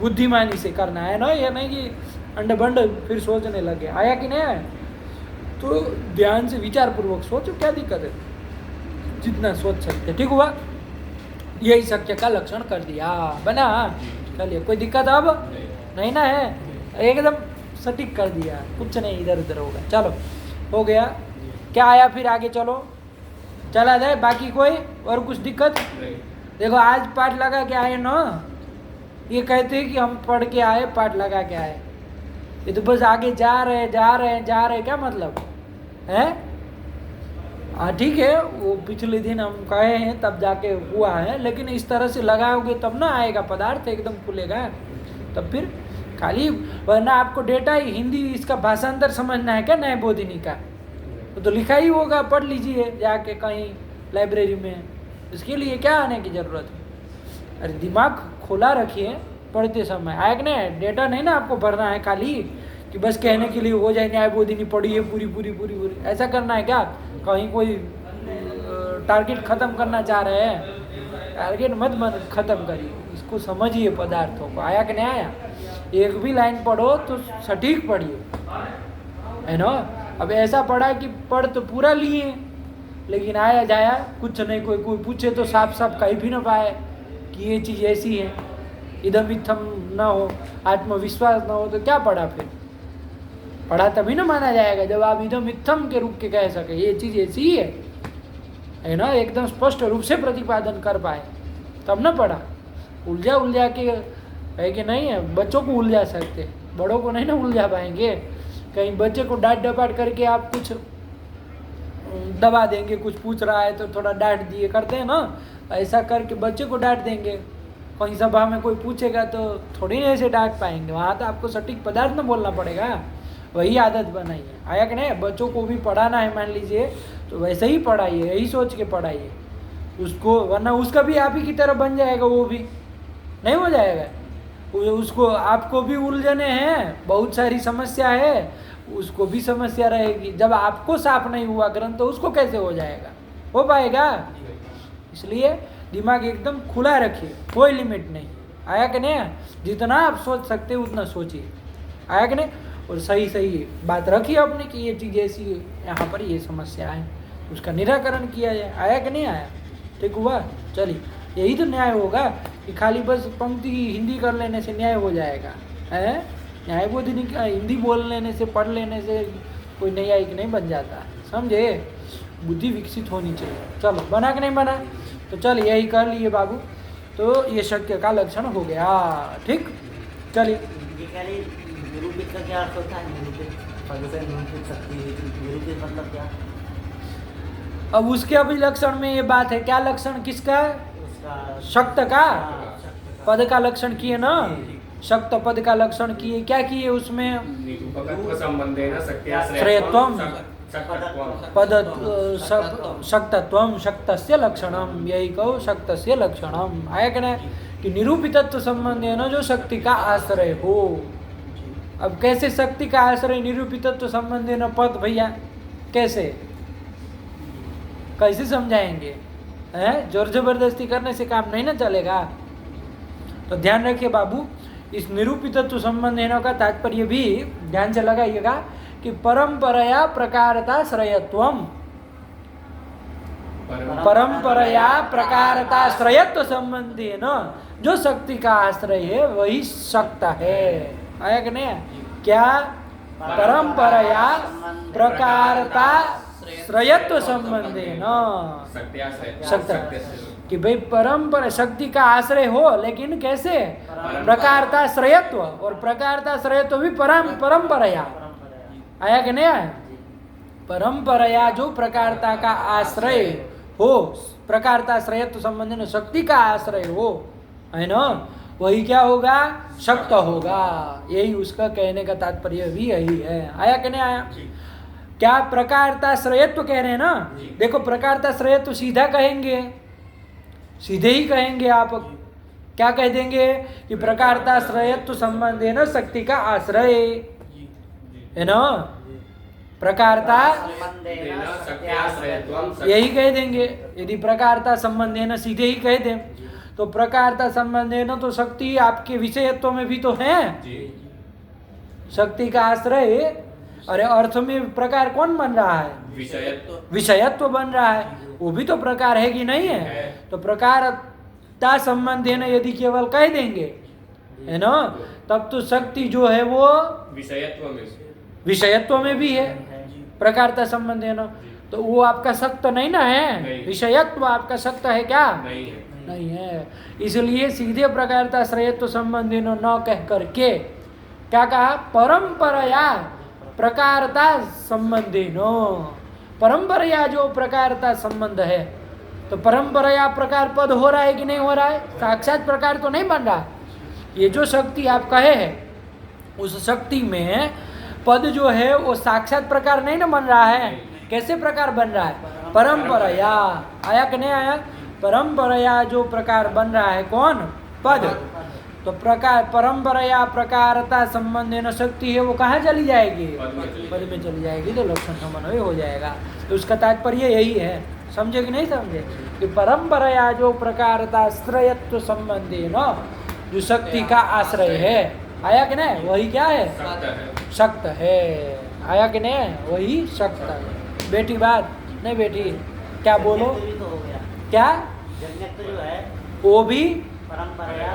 बुद्धिमानी से करना है ना, ये नहीं कि अंड बंड फिर सोचने लगे। आया कि नहीं आया? तो ध्यान से विचार पूर्वक सोचो, क्या दिक्कत है? जितना सोच सकते। ठीक हुआ? यही शक्य का लक्षण कर दिया, बना। चलिए, कोई दिक्कत अब नहीं ना है? एकदम सटीक कर दिया, कुछ नहीं इधर उधर होगा। चलो, हो गया। क्या आया फिर? आगे चलो, चला जाए। बाकी कोई और कुछ दिक्कत? देखो, आज पाठ लगा के आए ना, ये कहते हैं कि हम पढ़ के आए, पाठ लगा के आए। ये तो बस आगे जा रहे क्या मतलब है? हाँ ठीक है, वो पिछले दिन हम कहे हैं तब जाके हुआ है, लेकिन इस तरह से लगाओगे तब ना आएगा पदार्थ, एकदम खुलेगा तब। फिर खाली, वरना आपको डेटा ही हिंदी इसका भाषांतर समझना है क्या नए बोधिनी का? तो लिखा ही होगा, पढ़ लीजिए जाके कहीं लाइब्रेरी में। इसके लिए क्या आने की ज़रूरत है? अरे दिमाग खुला रखिए पढ़ते समय। आया कि नहीं? डेटा नहीं ना आपको भरना है खाली कि बस कहने के लिए हो जाए न्याय बोधिनी पढ़ी है पूरी। ऐसा करना है क्या? कहीं कोई टारगेट ख़त्म करना चाह रहे हैं? टारगेट मत ख़त्म करिए, इसको समझिए पदार्थों को। आया कि नहीं आया? एक भी लाइन पढ़ो तो सटीक पढ़िए, है ना। अब ऐसा पढ़ा कि पढ़ तो पूरा लिए, लेकिन आया जाया कुछ नहीं। कोई पूछे तो साफ कह भी ना पाए कि ये चीज़ ऐसी है। इदम इत्थम ना हो, आत्मविश्वास ना हो, तो क्या पढ़ा फिर? पढ़ा तभी ना माना जाएगा जब आप इदम इत्थम के रूप के कह सके ये चीज़ ऐसी ही है ना, एकदम स्पष्ट रूप से प्रतिपादन कर पाए, तब ना पढ़ा। उलझा के है कि नहीं है? बच्चों को उलझा सकते, बड़ों को नहीं ना उलझा पाएंगे। कहीं बच्चे को डांट डपाट करके आप कुछ दबा देंगे, कुछ पूछ रहा है तो थोड़ा डांट दिए करते हैं ना, ऐसा करके बच्चे को डांट देंगे। कहीं सभा में कोई पूछेगा तो थोड़ी ना ऐसे डांट पाएंगे, वहाँ तो आपको सटीक पदार्थ में बोलना पड़ेगा। वही आदत बनाइए, आया कि नहीं? बच्चों को भी पढ़ाना है मान लीजिए तो वैसे ही पढ़ाइए, यही सोच के पढ़ाइए उसको, वरना उसका भी आप ही की तरह बन जाएगा, वो भी नहीं हो जाएगा। उसको आपको भी उलझने हैं, बहुत सारी समस्या है, उसको भी समस्या रहेगी। जब आपको साफ नहीं हुआ ग्रंथ तो उसको कैसे हो जाएगा? हो पाएगा? इसलिए दिमाग एकदम खुला रखिए, कोई लिमिट नहीं। आया कि नहीं? जितना आप सोच सकते उतना सोचिए, आया कि नहीं? और सही सही बात रखिए अपनी कि ये चीज़ ऐसी यहाँ पर ये समस्या है, उसका निराकरण किया जाए। आया कि नहीं आया? ठीक हुआ? चलिए, यही तो न्याय होगा कि खाली बस पंक्ति हिंदी कर लेने से न्याय हो जाएगा? है न्याय बोध हिंदी बोल लेने से, पढ़ लेने से कोई न्यायिक नहीं बन जाता, समझे? बुद्धि विकसित होनी चाहिए। चलो, बना कि नहीं बना? तो चल यही कर लिए बाबू, तो ये शक्य का लक्षण हो गया। ठीक, चलिए। निरूपित का क्या अर्थ होता है? निरूपित पद से निरूपित शक्ति, निरूपित मतलब क्या? अब उसके अभी लक्षण में ये बात है, क्या लक्षण किसका? शक्त का। पद का लक्षण किए ना, शक्त पद का लक्षण किए, क्या किए उसमें? श्रेयत्वम पद शक्तत्वम शक्तस्य लक्षणम, यही कहो शक्तस्य लक्षणम। आया कि नहीं? कि निरूपितत्व संबंध है ना, जो शक्ति का आश्रय हो। अब कैसे शक्ति का आश्रय निरूपितत्व संबंध है ना पद? भैया कैसे कैसे समझाएंगे? हैं? जोर जबरदस्ती करने से काम नहीं ना चलेगा। तो ध्यान रखिए बाबू, इस निरूपितत्व संबंधेन का तात्पर्य भी ध्यान से लगाइएगा कि परंपरया प्रकारता श्रयत्वम, परंपरया प्रकारता श्रयत्व संबंधी है ना, जो शक्ति का आश्रय है वही शक्त है। आया कि नहीं? क्या? परंपरया प्रकारता श्रयत्व संबंधी है ना, शक्त कि भाई परंपरा शक्ति का आश्रय हो, लेकिन कैसे? प्रकारता श्रयत्व, और प्रकारता श्रयत्व भी परंपरया। आया कि नहीं आया? परंपरया जो प्रकारता का आश्रय हो, प्रकारता श्रयत्व संबंधी न शक्ति का आश्रय हो, है ना, वही क्या होगा? शक्त होगा। यही उसका कहने का तात्पर्य भी यही है। आया कि नहीं आया? क्या प्रकारता श्रयत्व कह रहे हैं ना? देखो, प्रकारता श्रयत्व सीधा कहेंगे, सीधे ही कहेंगे आप, क्या कह देंगे कि प्रकारता श्रयत्व संबंध है ना शक्ति का आश्रय, है ना, प्रकारता यही कह देंगे। यदि प्रकारता संबंध है ना सीधे ही कह दें तो प्रकारता संबंध है ना, तो शक्ति आपके विषयत्व में भी तो है, शक्ति का आश्रय। अरे अर्थ में प्रकार कौन बन रहा है? विषयत्व बन रहा है, वो भी तो प्रकार है कि नहीं है? तो प्रकारता संबंध है ना यदि केवल कह देंगे, है ना, तब तो शक्ति जो है वो विषयत्व में भी है, प्रकारता संबंध है ना, तो वो आपका सत्य नहीं ना है? विषयत्व आपका सत्य है क्या? नहीं है। इसलिए सीधे प्रकारता श्रयत्व संबंधी न कह करके क्या कहा? परंपरया प्रकारता संबंधी नो, परंपरया जो प्रकारता संबंध है, तो परंपरया प्रकार पद हो रहा है कि नहीं हो रहा है? साक्षात प्रकार तो नहीं बन रहा। ये जो शक्ति आप कहे है, उस शक्ति में पद जो है वो साक्षात प्रकार नहीं ना बन रहा है। कैसे प्रकार बन रहा है? परंपरया। आया कि नहीं आया? परंपरया जो प्रकार बन रहा है, कौन? पद। तो प्रकार परंपरया प्रकारता संबंध न शक्ति है, वो कहाँ चली जाएगी? पद में चली जाएगी, तो लक्षण समन्वय हो जाएगा। तो उसका तात्पर्य यही है, समझे कि नहीं समझे? कि परंपरया जो प्रकारता श्रयत्व संबंधी न जो शक्ति का आश्रय है, आया कि नहीं, वही क्या है? शक्त है। आया कि नहीं? वही शक्त है। बेटी बात नहीं बेटी, क्या बोलो? क्या जो है वो भी परंपरया,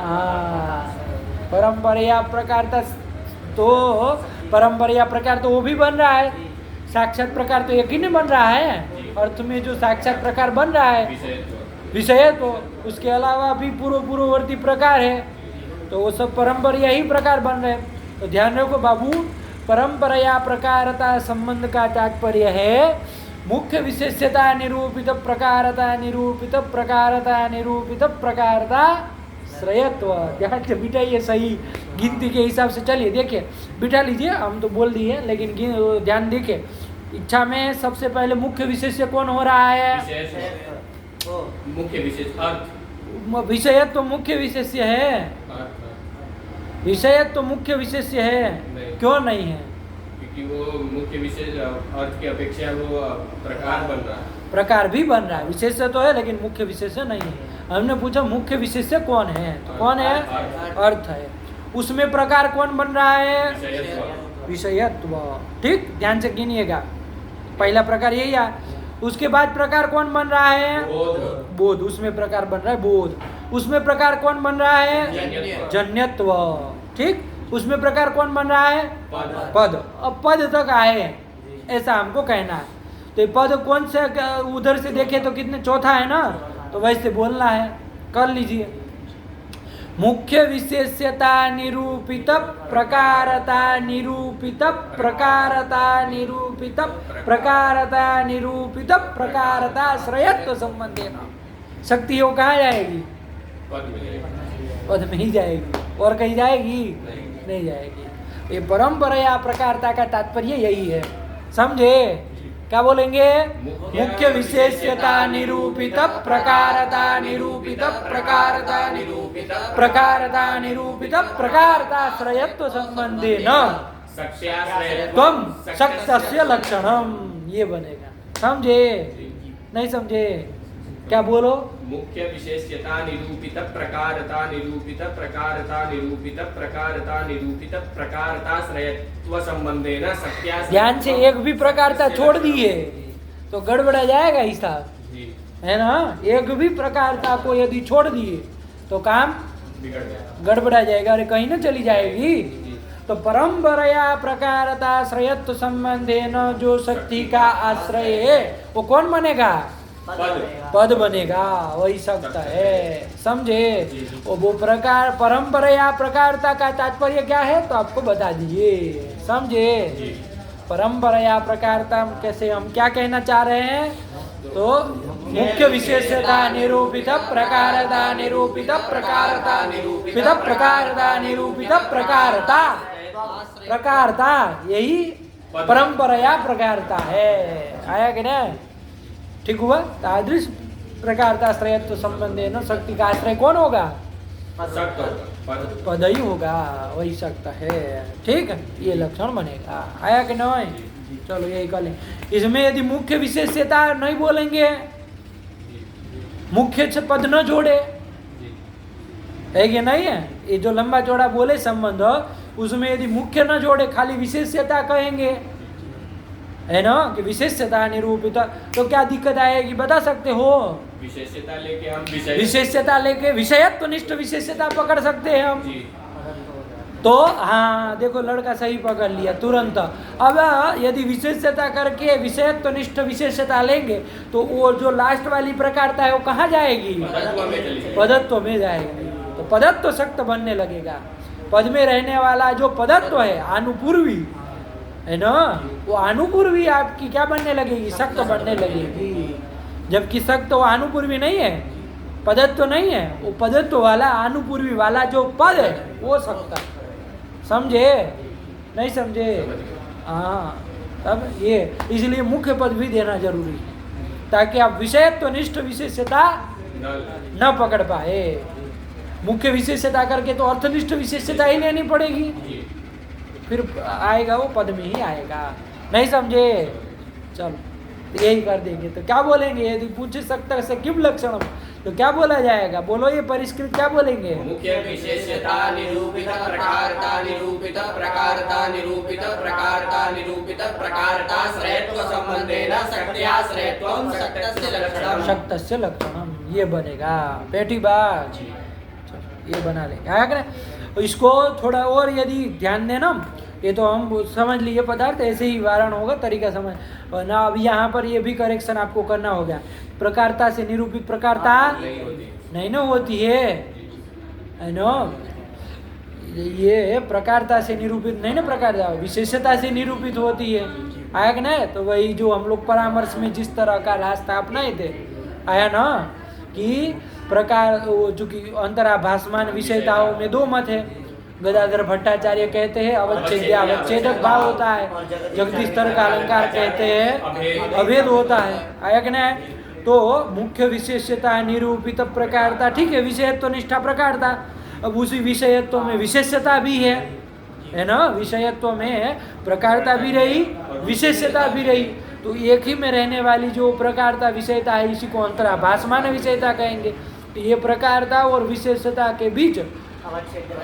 परंपरया प्रकारता, तो परंपरया प्रकार तो वो भी बन रहा है, साक्षात प्रकार तो एक ही नहीं बन रहा है। अर्थ में जो साक्षात प्रकार बन रहा है विषय, तो उसके अलावा भी पूर्ववर्ती प्रकार है, तो वो सब परंपरा ही प्रकार बन रहे हैं। तो ध्यान रखो बाबू, परंपरा प्रकारता संबंध का तात्पर्य है मुख्य विशेषता निरूपित प्रकारता निरूपित प्रकारता निरूपित प्रकारता श्रेयत्व। ध्यान से बिठाइए, सही गिनती के हिसाब से चलिए, देखिए बिठा लीजिए, हम तो बोल दिए लेकिन ध्यान देखिए। इच्छा में सबसे पहले मुख्य विशेष्य कौन हो रहा है? मुख्य विशेष अर्थ, विषयत्व तो मुख्य विशेष्य है, विषयत्व तो मुख्य विशेष्य है, क्यों नहीं है? क्योंकि वो मुख्य विशेष अर्थ की अपेक्षा वो प्रकार बन रहा है, प्रकार भी बन रहा है, विशेष्य तो है लेकिन मुख्य विशेष्य नहीं है। हमने पूछा मुख्य विशेष्य कौन है, तो कौन है? अर्थ है। उसमें प्रकार कौन बन रहा है? विषयत्व। ठीक, ध्यान से गिनिएगा, पहला प्रकार यही है। उसके बाद प्रकार कौन बन रहा है? बोध। उसमें प्रकार बन रहा है बोध। उसमें प्रकार कौन बन रहा है? जन्यत्व। ठीक, उसमें प्रकार कौन बन रहा है? पद। अब पद तक आए, ऐसा हमको कहना है। तो ये पद कौन से, उधर से देखे तो कितने, चौथा है ना, तो वैसे बोलना है, कर लीजिए। मुख्य विशेष्यता निरूपित प्रकारता निरूपित प्रकारता निरूपित प्रकारता निरूपित प्रकारता श्रेयत्व संबंधे। शक्ति वो कहाँ जाएगी? पद में ही जाएगी, और कहीं जाएगी? नहीं जाएगी। ये परंपरा प्रकारता का तात्पर्य यही है, समझे? क्या बोलेंगे? मुख्य विशेष्यता निरूपित प्रकारता निरूपित प्रकारता निरूपित प्रकारता निरूपित प्रकारता श्रेयत्व संबंधे न त्वं शक्तस्य लक्षणम, ये बनेगा। समझे? नहीं समझे? क्या बोलो? मुख्य विशेष्यता निरूपित प्रकारता निरूपित प्रकारता निरूपित प्रकारता निरूपित प्रकारता श्रेयत्व संबंधेन सत्या। ध्यान से, एक भी प्रकारता छोड़ दिए तो गड़बड़ा जाएगा हिसाब, है ना? एक भी प्रकारता को यदि छोड़ दिए तो काम बिगड़ जाएगा, गड़बड़ा जाएगा, अरे कहीं ना चली जाएगी। तो परंपरा प्रकारता श्रेयत्व संबंधेन जो शक्ति का आश्रय है वो कौन बनेगा? पद बनेगा, वही सकता है। समझे? वो प्रकार परंपरा प्रकारता का तात्पर्य क्या है तो आपको बता दिए, समझे? परंपरा प्रकारता कैसे, हम क्या कहना चाह रहे हैं? तो मुख्य विशेषता निरूपित प्रकारता निरूपित प्रकारता निरूपित प्रकारता निरूपित प्रकारता प्रकारता, यही परंपरा प्रकारता है। आया कि नहीं? ठीक हुआ? तादृश प्रकारता श्रेयत्व संबंधे न शक्ति का आश्रय कौन होगा? पद ही होगा, वही सकता है। ठीक है, ये लक्षण बनेगा। आया कि नहीं? चलो यही कर लें। इसमें यदि मुख्य विशेषता नहीं बोलेंगे, मुख्य से पद न जोड़े, है कि नहीं है? ये जो लंबा चौड़ा बोले संबंध, उसमें यदि मुख्य न जोड़े, खाली विशेषता कहेंगे, है ना, कि विशेषता निरूपित, तो क्या दिक्कत आएगी बता सकते हो? विशेषता लेके हम विशेषता लेके विषयत्वनिष्ठ विशेषता पकड़ सकते हैं हम। तो हाँ देखो, लड़का सही पकड़ लिया तुरंत। अब यदि विशेषता करके विषयत्वनिष्ठ विशेषता लेंगे तो वो जो लास्ट वाली प्रकारता है वो कहाँ जाएगी? पदत्व में जाएगी। तो पदत्व शक्त बनने लगेगा। पद में रहने वाला जो पदत्व है अनुपूर्वी, है ना, वो अनुपूर्वी आपकी क्या बनने लगेगी? शक्त बनने लगेगी। जबकि शक्त वो अनुपूर्वी नहीं है, पदत्व नहीं है, वो पदत्व वाला अनुपूर्वी वाला जो पद है वो शक्त। समझे? नहीं समझे? हाँ, तब ये इसलिए मुख्य पद भी देना जरूरी है ताकि आप विषयत्वनिष्ठ विशेषता न पकड़ पाए। मुख्य विशेषता करके तो अर्थनिष्ठ विशेषता ही लेनी पड़ेगी, फिर आएगा वो पद में ही आएगा। नहीं समझे? चलो यही कर देंगे। तो क्या बोलेंगे यदि पूछ सकता से किम लक्षण, तो क्या बोला जाएगा? बोलो, ये परिष्कृत क्या बोलेंगे? मुख्य विशेषता निरूपित प्रकारता निरूपित प्रकारता निरूपित प्रकारता निरूपित प्रकारता श्रेयत्व संबंधेन शक्त्या श्रेयत्वं शक्तस्य लक्षणम्। शक्तस्य लक्षणम, ये बनेगा। पेटी बाज, ये बना लेंगे। आया क्या? इसको थोड़ा और यदि ध्यान देना, ये तो हम समझ लिए पदार्थ, ऐसे ही वारण होगा, तरीका समझ ना। अब यहाँ पर ये भी करेक्शन आपको करना होगा। प्रकारता से निरूपित प्रकारता नहीं ना होती है ना। ये प्रकारता से निरूपित नहीं ना, प्रकारता विशेषता से निरूपित होती है, आया कि नहीं? तो वही जो हम लोग परामर्श में जिस तरह का रास्ता अपनाए थे, आया ना, कि प्रकार चूंकि अंतराभासमान विषयताओं में दो मत है। गदाधर भट्टाचार्य कहते हैं अवच्छेद अवच्छेदक भाव होता है, जगदीश तर का अलंकार कहते हैं अभेद होता है, आया कि नहीं? तो मुख्य विशेषता निरूपित प्रकारता, ठीक है, विषयत्व निष्ठा प्रकारता। अब उसी विषयत्व में विशेषता भी है ना, विषयत्व में प्रकारता भी रही, विशेषता भी रही। तो एक ही में रहने वाली जो प्रकारता विषयता है, इसी को अंतराभासमान विषयता कहेंगे। तो ये प्रकारता और विशेषता के बीच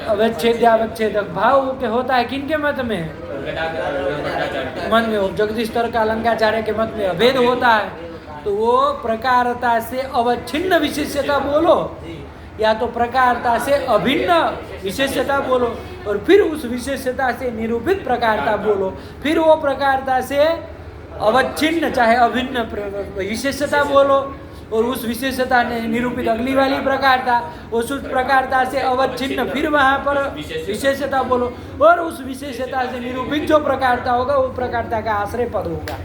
अवच्छेदक भाव के होता है, किनके मत में? मन में। जगदीश तर का अलंकाचार्य के मत में अभेद होता है। तो वो प्रकारता से अवच्छिन्न विशेषता बोलो, या तो प्रकारता से अभिन्न विशेषता बोलो, और फिर उस विशेषता से निरूपित प्रकारता बोलो, फिर वो प्रकारता से अवच्छिन्न चाहे अभिन्न विशेषता बोलो, और उस विशेषता ने निरूपित अगली वाली प्रकारता, उस प्रकारता से अवच्छिन्न फिर वहाँ पर विशेषता बोलो, और उस विशेषता से निरूपित जो प्रकारता होगा वो प्रकारता का आश्रय पद होगा,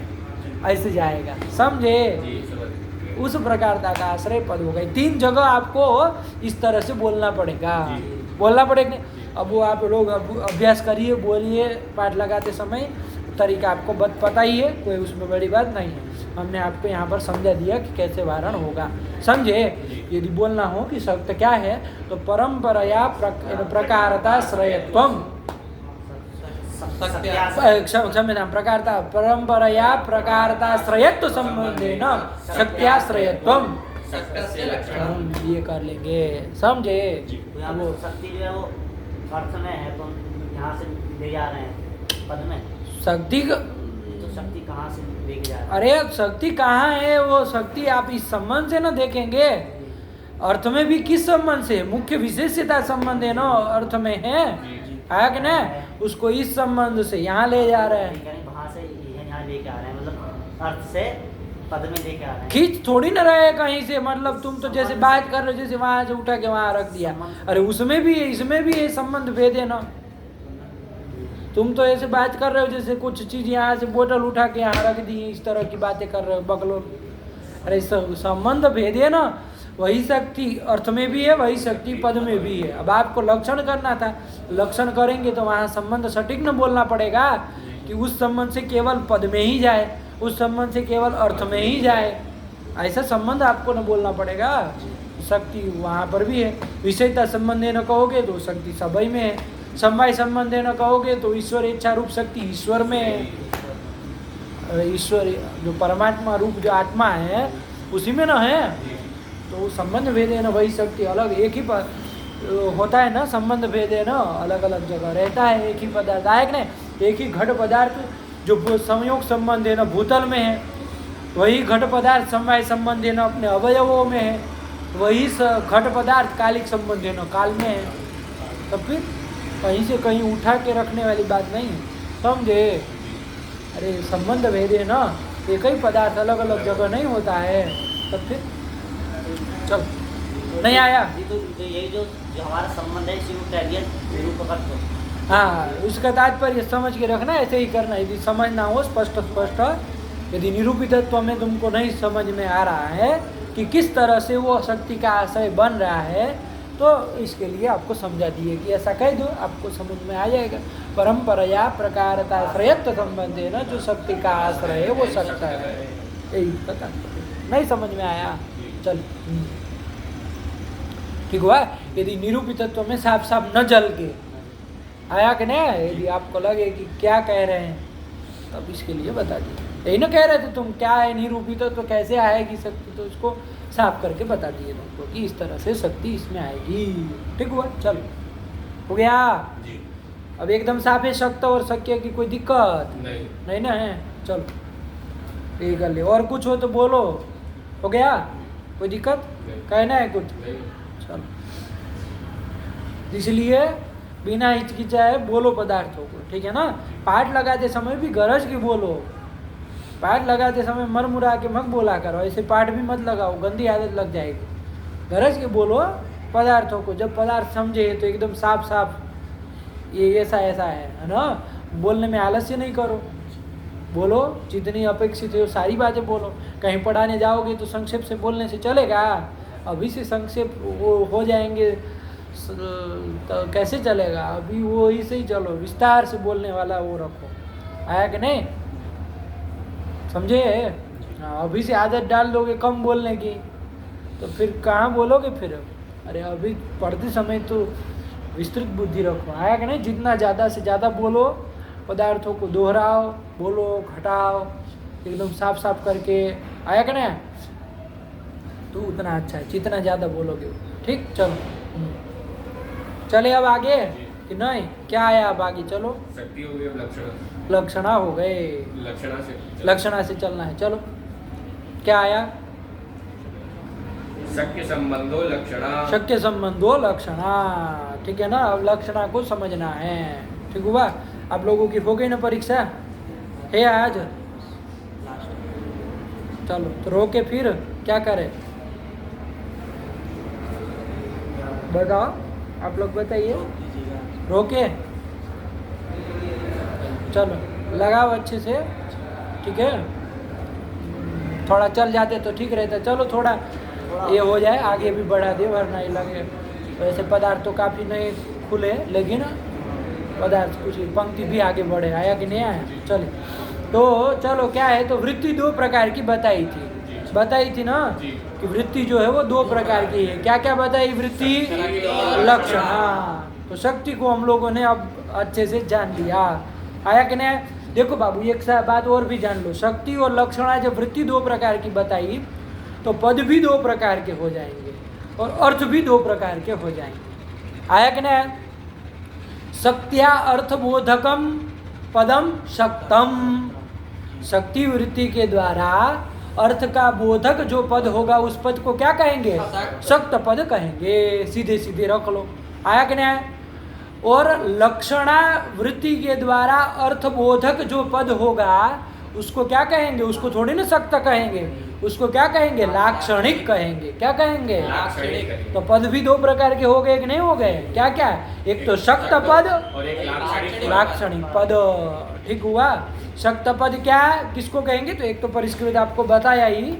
ऐसे जाएगा, समझे? उस प्रकारता का आश्रय पद होगा। 3 जगह आपको इस तरह से बोलना पड़ेगा, बोलना पड़ेगा। अब वो आप लोग अभ्यास करिए, बोलिए, पाठ लगाते समय तरीका आपको पता ही है, कोई उसमें बड़ी बात नहीं है। हमने आपको यहाँ पर समझा दिया कि कैसे वारण होगा, समझे? यदि बोलना हो कि सत्य क्या है, तो परंपराया प्रकारता श्रयत्वम, क्षम्यतां, प्रकारता परंपराया प्रकारता श्रयत्व संबंधेन शक्त्याश्रयत्वम, ये कर लेंगे, समझे? वो शक्ति जो है वो अर्थ में है, तो यहाँ से ले जा रहे हैं पद में। शक्ति तो शक्ति कहाँ से लेके जा रहे हैं? अरे शक्ति कहाँ है? वो शक्ति आप इस संबंध से ना देखेंगे, अर्थ में भी किस संबंध से? मुख्य विशेषता संबंध है ना, अर्थ में है, आया कि नहीं? उसको इस संबंध से यहाँ ले जा रहे हैं, वहाँ से यहाँ लेके आ रहे हैं, मतलब अर्थ से पद में लेके आ रहे हैं। खींच थोड़ी ना रहे कहीं से, मतलब तुम तो जैसे बात कर रहे हो, जैसे वहाँ से उठा के वहाँ रख दिया। अरे उसमें भी है, इसमें भी है, संबंध भेद है ना। तुम तो ऐसे बात कर रहे हो जैसे कुछ चीज यहाँ से बोतल उठा के यहाँ रख दी, इस तरह की बातें कर रहे हो बकलो। अरे संबंध भेद है ना, वही शक्ति अर्थ में भी है, वही शक्ति पद में भी है। अब आपको लक्षण करना था, लक्षण करेंगे तो वहाँ संबंध सटीक न बोलना पड़ेगा कि उस संबंध से केवल पद में ही जाए, उस संबंध से केवल अर्थ में ही जाए, ऐसा संबंध आपको न बोलना पड़ेगा। शक्ति वहाँ पर भी है। विषयता संबंध न कहोगे तो शक्ति सबई में है, समवाय संबंध न कहोगे तो ईश्वर इच्छा रूप शक्ति ईश्वर में है। ईश्वर जो परमात्मा रूप जो आत्मा है उसी में न है, तो संबंध भेद है ना, वही शक्ति अलग एक ही पर होता है ना, संबंध भेद है ना, अलग अलग जगह रहता है। एक ही पदार्थ आयक ने, एक ही घट पदार्थ जो संयोग संबंध है ना भूतल में है, वही घट पदार्थ समवाय संबंध है ना अपने अवयवों में है, वही घट पदार्थ कालिक संबंध है ना काल में है। तब फिर कहीं से कहीं उठा के रखने वाली बात नहीं है, समझे? अरे संबंध भेद है ना, एक ही पदार्थ अलग अलग जगह नहीं होता है। तब फिर चल नहीं आया तो यही जो हमारा संबंध है इसी को कह दिया निरूपकत्व। हाँ, उसका तात्पर्य समझ के रखना, ऐसे ही करना। यदि समझ ना हो स्पष्ट स्पष्ट, यदि निरूपितत्व में तुमको नहीं समझ में आ रहा है कि किस तरह से वो शक्ति का आश्रय बन रहा है, तो इसके लिए आपको समझा दिए कि ऐसा कह दो, आपको समझ में आ जाएगा। परंपराया प्रकारता श्रयत्व संबंध है ना, जो शक्ति का आश्रय है वो शक्ति है, यही पता। नहीं समझ में आया? चल ठीक हुआ। यदि निरूपितत्व में साफ साफ न जल के आया कि नहीं, यदि आपको लगे कि क्या कह रहे हैं, तब इसके लिए बता दिए। यही ना कह रहे थे तुम क्या है निरूपितत्व, कैसे आएगी शक्ति, तो इसको साफ करके बता दिए तुमको कि इस तरह से शक्ति इसमें आएगी। ठीक हुआ, चल हो गया जी। अब एकदम साफ है शक्त और शक्य की कोई दिक्कत नहीं ना है। चलो ये कर ले, और कुछ हो तो बोलो। हो गया, कोई दिक्कत कहना है कुछ? चलो, इसलिए बिना हिचकिचाए बोलो पदार्थों को, ठीक है ना। पाठ लगाते समय भी गरज की बोलो, पाठ लगाते समय मरमुरा के मत बोला करो, ऐसे पाठ भी मत लगाओ, गंदी आदत लग जाएगी। गरज के बोलो पदार्थों को। जब पदार्थ समझे तो एकदम साफ साफ ये ऐसा ऐसा है ना। बोलने में आलस्य नहीं करो, बोलो जितनी अपेक्षित है वो सारी बातें बोलो। कहीं पढ़ाने जाओगे तो संक्षेप से बोलने से चलेगा? अभी से संक्षेप वो हो जाएंगे तो कैसे चलेगा? अभी वो ही से ही चलो, विस्तार से बोलने वाला वो रखो। आया कि नहीं? समझे? अभी से आदत डाल दोगे कम बोलने की तो फिर कहाँ बोलोगे फिर? अरे अभी पढ़ते समय तो विस्तृत बुद्धि रखो। आया कि नहीं? जितना ज़्यादा से ज़्यादा बोलो, पदार्थों को दोहराओ, बोलो, घटाओ, एकदम साफ साफ करके। आया कि नहीं? तो उतना अच्छा है जितना ज़्यादा बोलोगे। ठीक, चलो चले अब आगे कि नहीं? क्या आया अब आगे? चलो, शक्ति हो गई, लक्षण लक्षणा हो गए, लक्षणा से चलना है। चलो, क्या आया? शक्य संबंधो लक्षणा, शक्य संबंधो लक्षणा। ठीक है ना? अब लक्षणा को समझना है। ठीक हुआ? आप लोगों की हो गई ना परीक्षा? है आज? चलो तो रोके फिर क्या करें? बताओ, आप लोग बताइए। रोके? चलो लगाओ अच्छे से। ठीक है, थोड़ा चल जाते तो ठीक रहता। चलो थोड़ा ये हो जाए, आगे भी बढ़ा दे वरना ही लगे। वैसे पदार्थ तो काफ़ी नहीं खुले, लेकिन पदार्थ कुछ पंक्ति भी आगे बढ़े। आया कि नहीं आया? चले तो चलो, क्या है तो वृत्ति दो प्रकार की बताई थी ना कि वृत्ति जो है वो दो प्रकार की है। क्या क्या बताई वृत्ति? लक्षण। हाँ, तो शक्ति को हम लोगों ने अब अच्छे से जान लिया। आया कि नहीं? देखो बाबू, एक बात और भी जान लो। शक्ति और लक्षणा जब वृत्ति दो प्रकार की बताई तो पद भी दो प्रकार के हो जाएंगे और अर्थ भी दो प्रकार के हो जाएंगे। आया कि नहीं? शक्त्या अर्थबोधकम पदम शक्तम। शक्ति वृत्ति के द्वारा अर्थ का बोधक जो पद होगा उस पद को क्या कहेंगे? शक्त पद कहेंगे। सीधे सीधे रख लो। आया कि नहीं? और लक्षणा वृत्ति के द्वारा अर्थबोधक जो पद होगा उसको क्या कहेंगे? उसको थोड़ी ना शक्त कहेंगे, उसको क्या कहेंगे? लाक्षणिक कहेंगे। क्या कहेंगे? लाक्षणिक। तो पद भी दो प्रकार के हो गए कि नहीं हो गए? क्या क्या? एक तो शक्त पद और एक लाक्षणिक पद। ठीक हुआ? शक्त पद क्या किसको कहेंगे? तो एक तो परिष्कृत आपको बताया ही,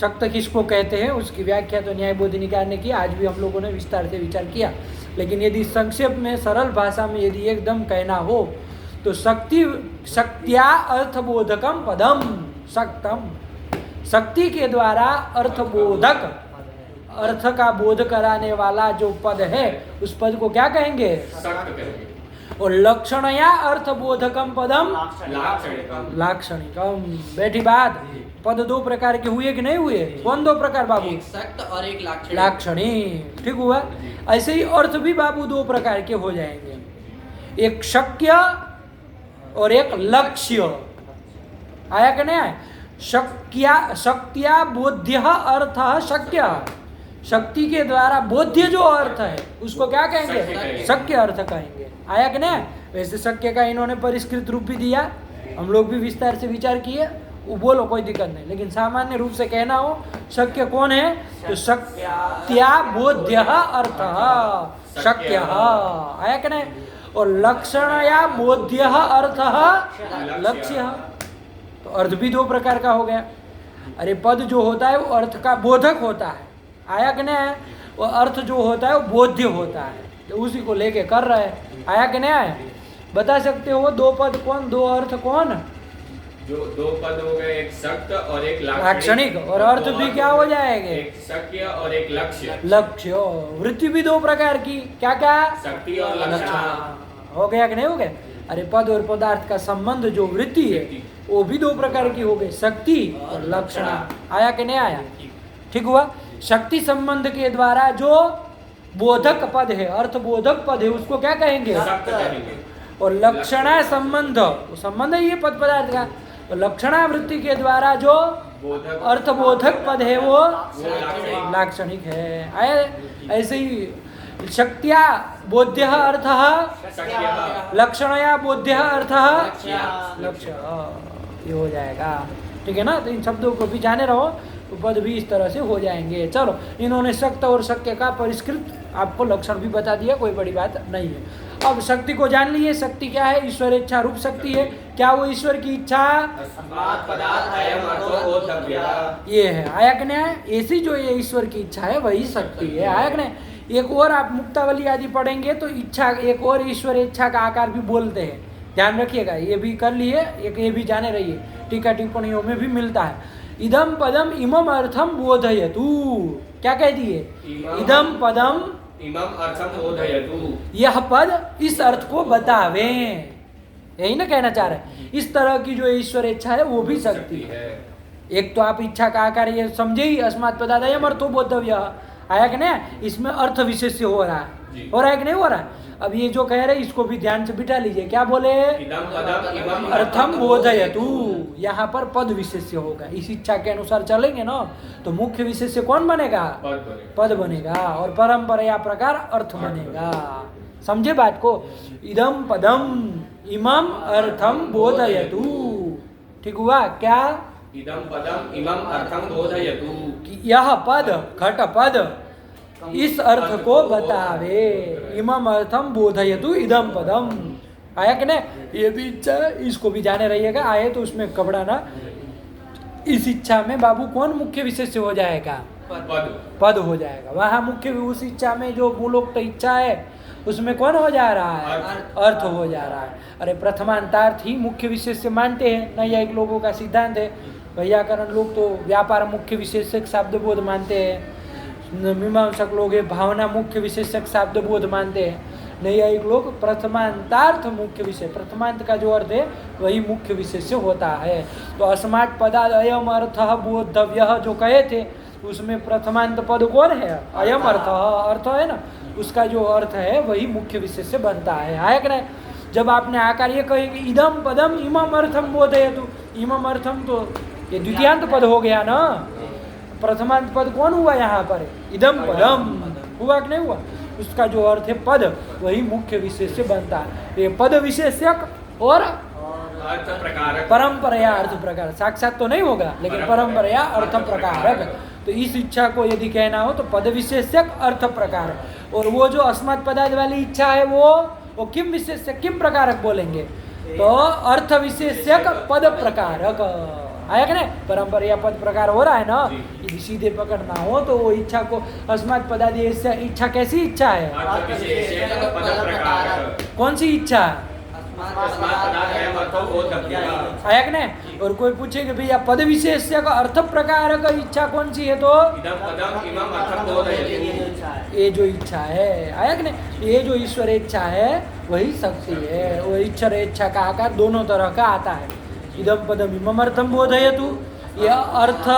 शक्त किसको कहते हैं उसकी व्याख्या तो न्याय बोधिनिकार ने की। आज भी हम लोगों ने विस्तार से विचार किया, लेकिन यदि संक्षेप में सरल भाषा में यदि एकदम कहना हो तो शक्त्या अर्थबोधकम पदम शक्तम। शक्ति के द्वारा अर्थबोधक, अर्थ का बोध कराने वाला जो पद है उस पद को क्या कहेंगे? शक्त कहेंगे। और लक्षणया अर्थबोधकम पदम लाक्षणिकम। बैठी बात। पद दो प्रकार के हुए कि नहीं हुए? कौन दो प्रकार बाबू? एक शक्त और एक लाक्षणिक। लाक्षणिक। ठीक हुआ? ऐसे ही अर्थ भी बाबू दो प्रकार के हो जाएंगे, एक शक्य और एक लक्ष्य। आया कि नहीं? शक्त्या बोध्य अर्थ शक्य। शक्ति के द्वारा बोध्य जो अर्थ है उसको क्या कहेंगे? शक्य अर्थ कहेंगे। आया कि नहीं? वैसे शक्य का इन्होंने परिष्कृत रूप भी दिया, हम लोग भी विस्तार से विचार किए। वो बोलो, कोई दिक्कत नहीं, लेकिन सामान्य रूप से कहना हो शक्य कौन है तो शक्त्या बोध्य अर्थ शक्य। आया कि नहीं? और लक्षणया बोध्य अर्थ लक्ष्य। तो अर्थ भी दो प्रकार का हो गया। अरे पद जो होता है वो अर्थ का बोधक होता है। आया कि नहीं? वो अर्थ जो होता है वो बोध्य होता है, तो उसी को लेके कर रहे हैं। आया कि नहीं आया? बता सकते हो दो पद कौन, दो अर्थ कौन? जो दो पद हो गए, एक शक्त और एक लाक्षणिक। और अर्थ भी क्या हो जाएंगे? एक शक्य और एक लक्ष्य। लक्ष्य। वृत्ति भी दो प्रकार की, क्या क्या? शक्ति और लक्षण। हो गया कि नहीं हो गया? अरे पद और पदार्थ का संबंध जो वृत्ति है वो भी दो प्रकार की हो गई, शक्ति और लक्षणा। आया कि नहीं आया? ठीक हुआ? शक्ति संबंध के द्वारा जो बोधक पद है, अर्थ बोधक पद है, उसको क्या कहेंगे? शक्त कहेंगे। और लक्षणा संबंध, वो संबंध ही है पद पदार्थ का। तो लक्षणा वृत्ति के द्वारा जो अर्थबोधक पद है वो लाक्षणिक है। आया? ऐसे ही शक्त्या बोध्य अर्थ लक्षणया बोध्य अर्थ लक्ष्य। ये हो जाएगा। ठीक है ना? तो इन शब्दों को भी जाने रहो तो पद भी इस तरह से हो जाएंगे। चलो, इन्होंने शक्त और शक्य का परिष्कृत आपको लक्षण भी बता दिया, कोई बड़ी बात नहीं है। अब शक्ति को जान लिए, शक्ति क्या है? ईश्वर इच्छा रूप शक्ति है। क्या वो ईश्वर की इच्छा? ये है आयक न्याय। ऐसी जो ये ईश्वर की इच्छा है वही शक्ति है, आयक न्याय। एक और आप मुक्तावली आदि पढ़ेंगे तो इच्छा, एक और ईश्वर इच्छा का आकार भी बोलते हैं, ध्यान रखिएगा, ये भी कर लिए, एक ये भी जाने रहिए, टीका टिप्पणियों में भी मिलता है। इदम पदम इमम अर्थम बोधयतु, क्या कह दिए? इदम पदम इमम अर्थम बोधयतु, यह पद इस अर्थ को बतावे, यही ना कहना चाह रहे हैं। इस तरह की जो ईश्वर इच्छा है वो भी शक्ति है। एक तो आप इच्छा का आकार ये समझे ही, अस्मात् पदादयम अर्थो बोधव्य, आया कि नहीं? इसमें अर्थ विशेष हो रहा है, हो रहा है कि नहीं हो रहा है? अब ये जो कह रहे हैं इसको भी ध्यान से बिठा लीजिए, क्या बोले? अर्थम बोधयतु, यहाँ पर पद विशेष्य होगा। इस इच्छा के अनुसार चलेंगे ना तो मुख्य विशेष्य कौन बनेगा? पद बनेगा, और परंपरा प्रकार अर्थ बनेगा। समझे बात को? इदम पदम इमम अर्थम बोधयतु, ठीक हुआ क्या? इदम पदम इमम अर्थम बोधयतु, यह पद घट पद इस अर्थ को बतावे, इमम अर्थम बोधयतु इदम पदम, आया कि नहीं? ये भी इच्छा है, इसको भी जाने रहिएगा, आए तो उसमें घबराना। इस इच्छा में बाबू कौन मुख्य विशेष हो जाएगा? पद हो जाएगा। वहाँ मुख्य उस इच्छा में जो मूलोक्त इच्छा है उसमें कौन हो जा रहा है? अर्थ हो जा रहा है। अरे प्रथमांतार्थ ही मुख्य विशेष मानते हैं, नैयायिक लोगों का सिद्धांत है। वैयाकरण लोग तो व्यापार मुख्य विशेषक शब्द बोध मानते हैं, मीमांसक लोग भावना मुख्य विशेषक शब्द बोध मानते हैं, नैयायिक लोग प्रथमांतार्थ मुख्य विषय, प्रथमांत का जो अर्थ है वही मुख्य विशेष्य होता है। तो अस्मात् पदाद अयम अर्थ बोधव्य जो कहे थे उसमें प्रथमांत पद कौन है? अयम अर्थ, अर्थ है ना, उसका जो अर्थ है वही मुख्य विशेष्य बनता है, है कि नहीं? जब आपने आकार ये कहेंगे इदम पदम इमम अर्थम बोधयतु, इमम अर्थम तो ये द्वितीयांत पद हो गया ना, प्रथमांत पद कौन हुआ यहाँ पर? इदम पदम हुआ कि नहीं हुआ? उसका जो अर्थ है पद वही मुख्य विशेष्य बनता है। ये पद विशेषक और अर्थ प्रकारक, परंपरा अर्थ प्रकार, साक्षात तो नहीं होगा लेकिन परंपरा अर्थ प्रकारक। तो इस इच्छा को यदि कहना हो तो पद विशेषक अर्थ प्रकार, और वो जो अस्मात् पदार्थ वाली इच्छा है वो किम विशेषक किम प्रकारक बोलेंगे? तो अर्थ विशेषक पद प्रकारक, आया कि नहीं? परंपरा पद प्रकार हो रहा है ना, यदि सीधे पकड़ना हो तो वो इच्छा को अस्मात् पदार्थ, इच्छा कैसी इच्छा है? कौन सी इच्छा? आया कि नहीं? और कोई पूछेगा भैया पद विशेष्य का अर्थ प्रकार का इच्छा कौन सी है? तो ये जो इच्छा है, आया कि नहीं? ये जो ईश्वर इच्छा है वही शक्ति है। वो ईश्वर इच्छा का आकार दोनों तरह का आता है। इदम पदम इमम अर्थम बोधयतु, यह अर्थ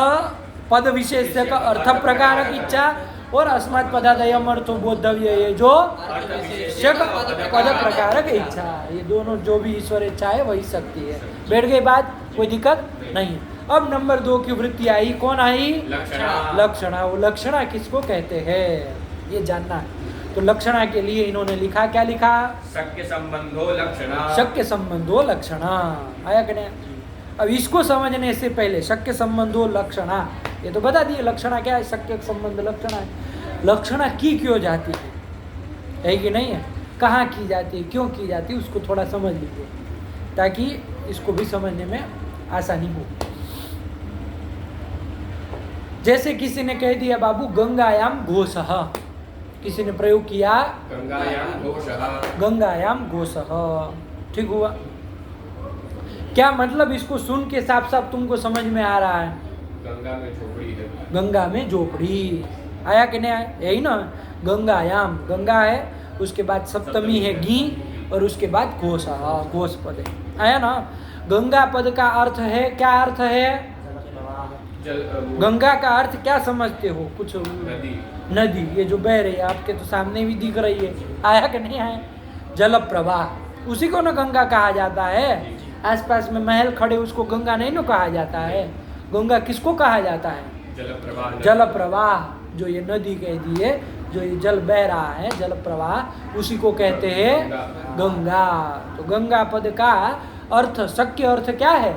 पद विशेष्य का अर्थ प्रकारक इच्छा, और अस्मात् पदादयम अर्थो बोधव्य ये जो पद प्रकारक इच्छा, ये दोनों जो भी ईश्वर इच्छा है वही शक्ति है। बैठ गई बात, कोई दिक्कत नहीं। अब नंबर 2 की वृत्ति आई, कौन आई? लक्षणा। वो लक्षणा किसको कहते हैं ये जानना है। तो लक्षणा के लिए इन्होंने लिखा, क्या लिखा? शक्य संबंधो लक्षणा, शक्य संबंधो लक्षणा, आया कि नहीं? अब इसको समझने से पहले शक्य संबंधो लक्षणा, ये तो बता दिए लक्षणा क्या है, शक्य संबंध लक्षणा है। लक्षणा की क्यों जाती है कि नहीं है? कहाँ की जाती है, क्यों की जाती है, उसको थोड़ा समझ लीजिए ताकि इसको भी समझने में आसानी हो। जैसे किसी ने कह दिया बाबू गंगायाम घोषः, किसी ने प्रयोग किया गंगायाम घोषः, ठीक हुआ? क्या मतलब इसको सुन के साफ साफ तुमको समझ में आ रहा है? गंगा में झोपड़ी है, गंगा में झोपड़ी, आया कि नहीं आया? यही ना, गंगायाम, गंगा है, उसके बाद सप्तमी है गी, और उसके बाद घोष, घोष पद है, आया ना? गंगा पद का अर्थ है, क्या अर्थ है? गंगा का अर्थ क्या समझते हो? कुछ नदी, ये जो बह रही है आपके तो सामने भी दिख रही है, आया कि नहीं आया? जल प्रवाह, उसी को ना गंगा कहा जाता है। आसपास में महल खड़े उसको गंगा नहीं ना कहा जाता है। गंगा किसको कहा जाता है? जल प्रवाह, जो ये नदी कह दी है, जो ये जल बह रहा है, जल प्रवाह, उसी को कहते हैं गंगा। तो गंगा पद का अर्थ, शक्य अर्थ क्या है?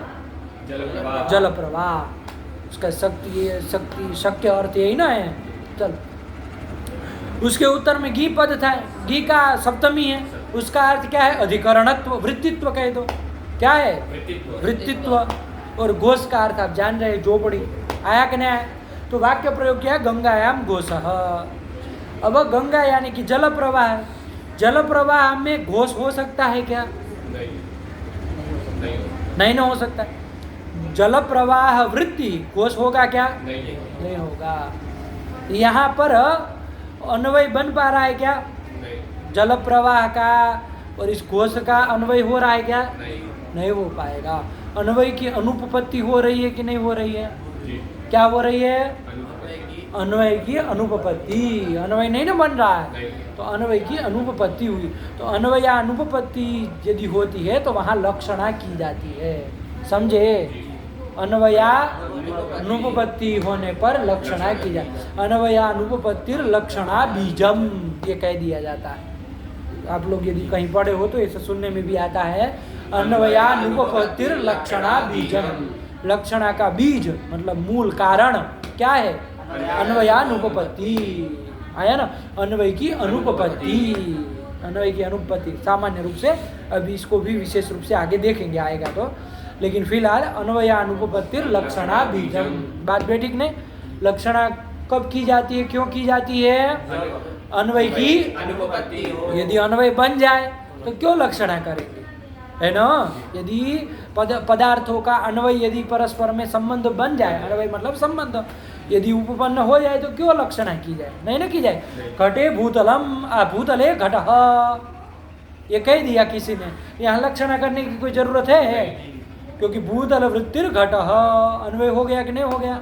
जल प्रवाह। उसका शक्ति शक्य अर्थ यही ना है। चल, उसके उत्तर में घी पद था, घी का सप्तमी है, उसका अर्थ क्या है? अधिकरणत्व, वृत्तित्व कह दो। क्या है? वृत्तित्व। और घोष का अर्थ आप जान रहे, झोपड़ी। आया कि नहीं आया? तो वाक्य प्रयोग किया गंगायाम घोषः। अब गंगा यानी कि जल प्रवाह, जल प्रवाह में घोष हो सकता है क्या? नहीं ना हो सकता। जल प्रवाह वृत्ति, घोष होगा क्या? नहीं होगा। यहाँ पर अन्वय बन पा रहा है क्या? जल प्रवाह का और इस घोष का अन्वय हो रहा है क्या? नहीं हो पाएगा। अन्वय की अनुपपत्ति हो रही है कि नहीं हो रही है? क्या हो रही है? अन्वय की अनुपपत्ति। अन्वय नहीं ना बन रहा है, तो अन्वय की अनुपपत्ति हुई। तो अन्वय या अनुपपत्ति यदि होती है तो वहाँ लक्षणा की जाती है। समझे? अन्वया अनुपपत्ति होने पर लक्षणा की जाती। अन्वया अनुपपत्तिर लक्षणा बीजम, ये कह दिया जाता है। आप लोग यदि कहीं पढ़े हो तो ऐसे सुनने में भी आता है, अन्वया अनुपपत्तिर लक्षणा बीजम। लक्षणा का बीज मतलब मूल कारण क्या है? अन्वयानुपपत्ति। आया ना? अन्वय की अनुपपत्ति, अन्वय की अनुपपत्ति सामान्य रूप से, अभी इसको भी विशेष रूप से आगे देखेंगे, आएगा तो। लेकिन फिलहाल अन्वयानुपपत्तिर लक्षणा बीजम। बात बेटी नहीं? लक्षणा कब की जाती है, क्यों की जाती है? अन्वय की अनुपपत्ति हो। यदि अन्वय बन जाए तो क्यों लक्षणा करेंगे, है ना? यदि पदार्थों का अन्वय यदि परस्पर में संबंध बन जाए, अन्वय मतलब संबंध यदि उपपन्न हो जाए तो क्यों लक्षणा की जाए? नहीं ना की जाए। घटे भूतलम भूतले घटः, ये कह दिया किसी ने, यहाँ लक्षणा करने की कोई जरूरत है? क्योंकि भूतल वृत्तिर घटः, अन्वय हो गया कि नहीं हो गया?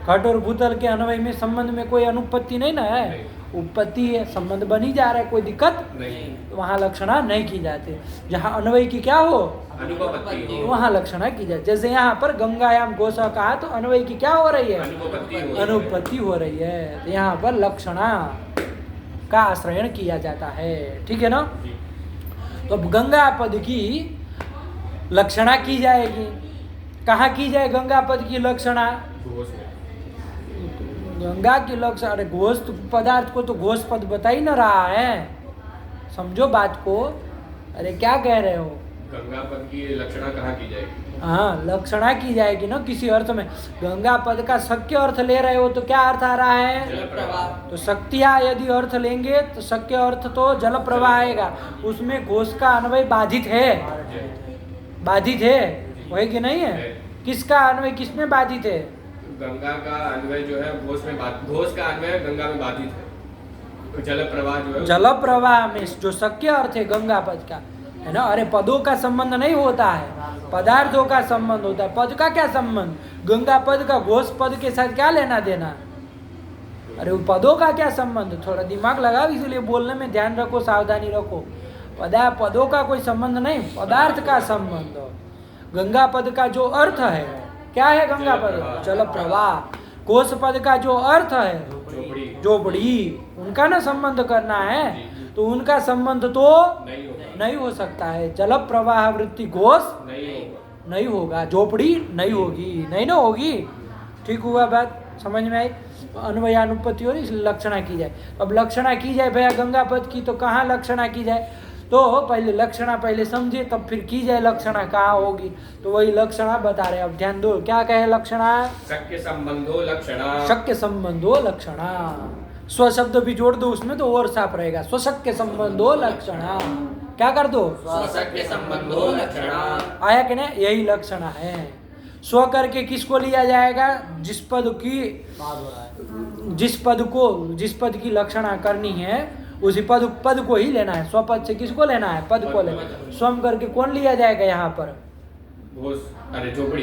घट और भूतल के अन्वय में संबंध में कोई अनुपत्ति नहीं ना है, उपपत्ति है, संबंध बन ही जा रहा है, कोई दिक्कत नहीं। तो वहाँ लक्षणा नहीं की जाती। जहाँ अन्वय की क्या हो? अनुपपत्ति हो। वहाँ लक्षणा की जाती। जैसे यहाँ पर गंगायाम घोषः कहा तो अन्वय की क्या हो रही है? अनुपत्ति हो रही है। तो यहाँ पर लक्षणा का आश्रयण किया जाता है। ठीक है ना? तो अब गंगा पद की लक्षणा की जाएगी। कहाँ की जाए गंगा पद की लक्षणा? गंगा की लक्षण, अरे घोष पदार्थ को तो घोष पद बता ही न रहा है, समझो बात को। अरे क्या कह रहे हो? गंगा पद की लक्षणा कहाँ की जाएगी? हाँ, लक्षणा की जाएगी ना किसी अर्थ में। गंगा पद का शक्य अर्थ ले रहे हो तो क्या अर्थ आ रहा है? जल प्रवाह। तो शक्तिया यदि अर्थ लेंगे तो शक्य अर्थ तो जल प्रवाह आएगा। उसमें घोष का अन्वय बाधित है, बाधित है, वही कि नहीं है? किसका अन्वय किसमें बाधित है? गंगा का अन्वय जो है घोष में घोष का अन्वय गंगा में बाधित है। जल प्रवाह जो है, जल प्रवाह में जो शक्य अर्थ है गंगा पद का, है ना? अरे पदों का संबंध नहीं होता है, पदार्थों का संबंध होता है। पद का क्या संबंध? गंगा पद का घोष पद के साथ क्या लेना देना? अरे वो पदों का क्या संबंध? थोड़ा दिमाग लगाओ, इसलिए बोलने में ध्यान रखो, सावधानी रखो। पदों का कोई संबंध नहीं, पदार्थ का संबंध। गंगा पद का जो अर्थ है क्या है? गंगा पद जल प्रवाह। घोष पद का जो अर्थ है झोपड़ी, उनका ना संबंध करना है, तो उनका संबंध तो नहीं हो सकता है। जल प्रवाह वृत्ति घोष नहीं होगा, झोपड़ी नहीं होगी, नहीं ना होगी। ठीक हुआ बात? समझ में आई? अन्वयानुपत्ति और इस लक्षणा की जाए। अब लक्षणा की जाए भैया गंगा पद की, तो कहाँ लक्षणा की जाए? तो पहले लक्षणा पहले समझे, तब फिर की जाए लक्षणा कहाँ होगी। तो वही लक्षणा बता रहे, अब ध्यान दो। क्या कहे लक्षणा? शक्य संबंधो लक्षणा। शक्य संबंधो लक्षणा। स्व शब्द भी जोड़ दो उसमें तो और साफ रहेगा। स्वशक्य संबंधो लक्षणा। क्या कर दो? स्वशक्य संबंधो लक्षणा। आया कि नहीं? यही लक्षणा है। स्व करके किसको लिया जाएगा? जिस पद की लक्षणा करनी है उसी पद को ही लेना है। स्वपद से किसको लेना है? पद को लेना है। स्वम करके कौन लिया जाएगा यहाँ पर? अरे झोपड़ी,